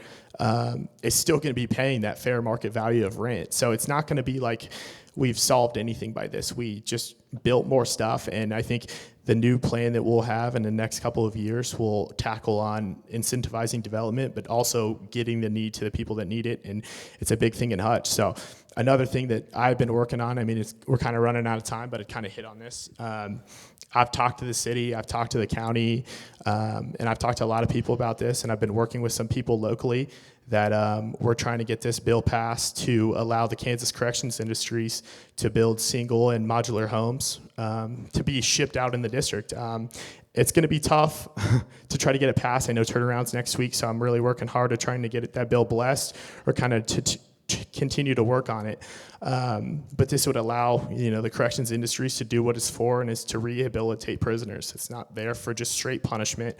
S3: is still going to be paying that fair market value of rent. So it's not going to be like we've solved anything by this. We just built more stuff, and I think the new plan that we'll have in the next couple of years will tackle on incentivizing development, but also getting the need to the people that need it, and it's a big thing in Hutch. So another thing that I've been working on, I mean, we're kind of running out of time, but it kind of hit on this. I've talked to the city, I've talked to the county, and I've talked to a lot of people about this, and I've been working with some people locally that we're trying to get this bill passed to allow the Kansas corrections industries to build single and modular homes to be shipped out in the district. It's going to be tough to try to get it passed. I know turnaround's next week, so I'm really working hard at trying to get that bill blessed or kind of to continue to work on it. But this would allow, the corrections industries to do what it's for, and is to rehabilitate prisoners. It's not there for just straight punishment.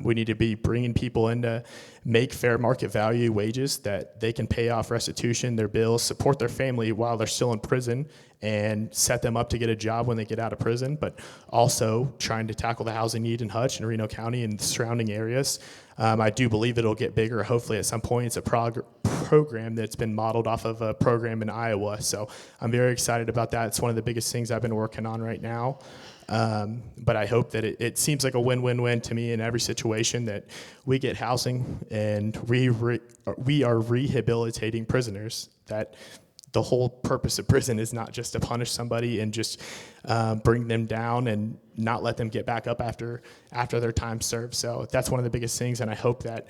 S3: We need to be bringing people in to make fair market value wages that they can pay off restitution, their bills, support their family while they're still in prison, and set them up to get a job when they get out of prison, but also trying to tackle the housing need in Hutch and Reno County and the surrounding areas. I do believe it'll get bigger. Hopefully at some point it's a program that's been modeled off of a program in Iowa. So I'm very excited about that. It's one of the biggest things I've been working on right now. But I hope that it seems like a win-win-win to me in every situation, that we get housing and we are rehabilitating prisoners, that the whole purpose of prison is not just to punish somebody and just bring them down and not let them get back up after their time served. So that's one of the biggest things, and I hope that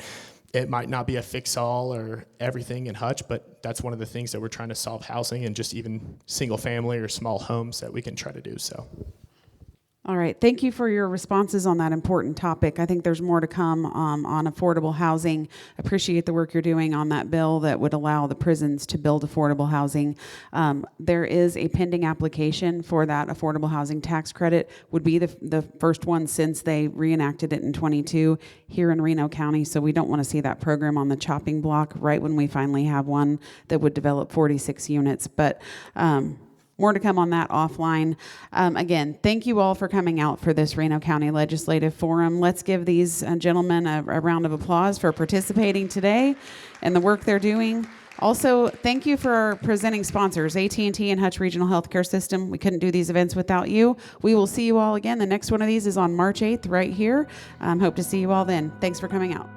S3: it might not be a fix-all or everything in Hutch, but that's one of the things that we're trying to solve, housing and just even single family or small homes that we can try to do so.
S1: All right. Thank you for your responses on that important topic. I think there's more to come on affordable housing. Appreciate the work you're doing on that bill that would allow the prisons to build affordable housing. There is a pending application for that affordable housing tax credit. Would be the first one since they reenacted it in 22 here in Reno County. So we don't want to see that program on the chopping block right when we finally have one that would develop 46 units. But more to come on that offline. Again, thank you all for coming out for this Reno County Legislative Forum. Let's give these gentlemen a round of applause for participating today and the work they're doing. Also, thank you for our presenting sponsors, AT&T and Hutch Regional Healthcare System. We couldn't do these events without you. We will see you all again. The next one of these is on March 8th right here. Hope to see you all then. Thanks for coming out.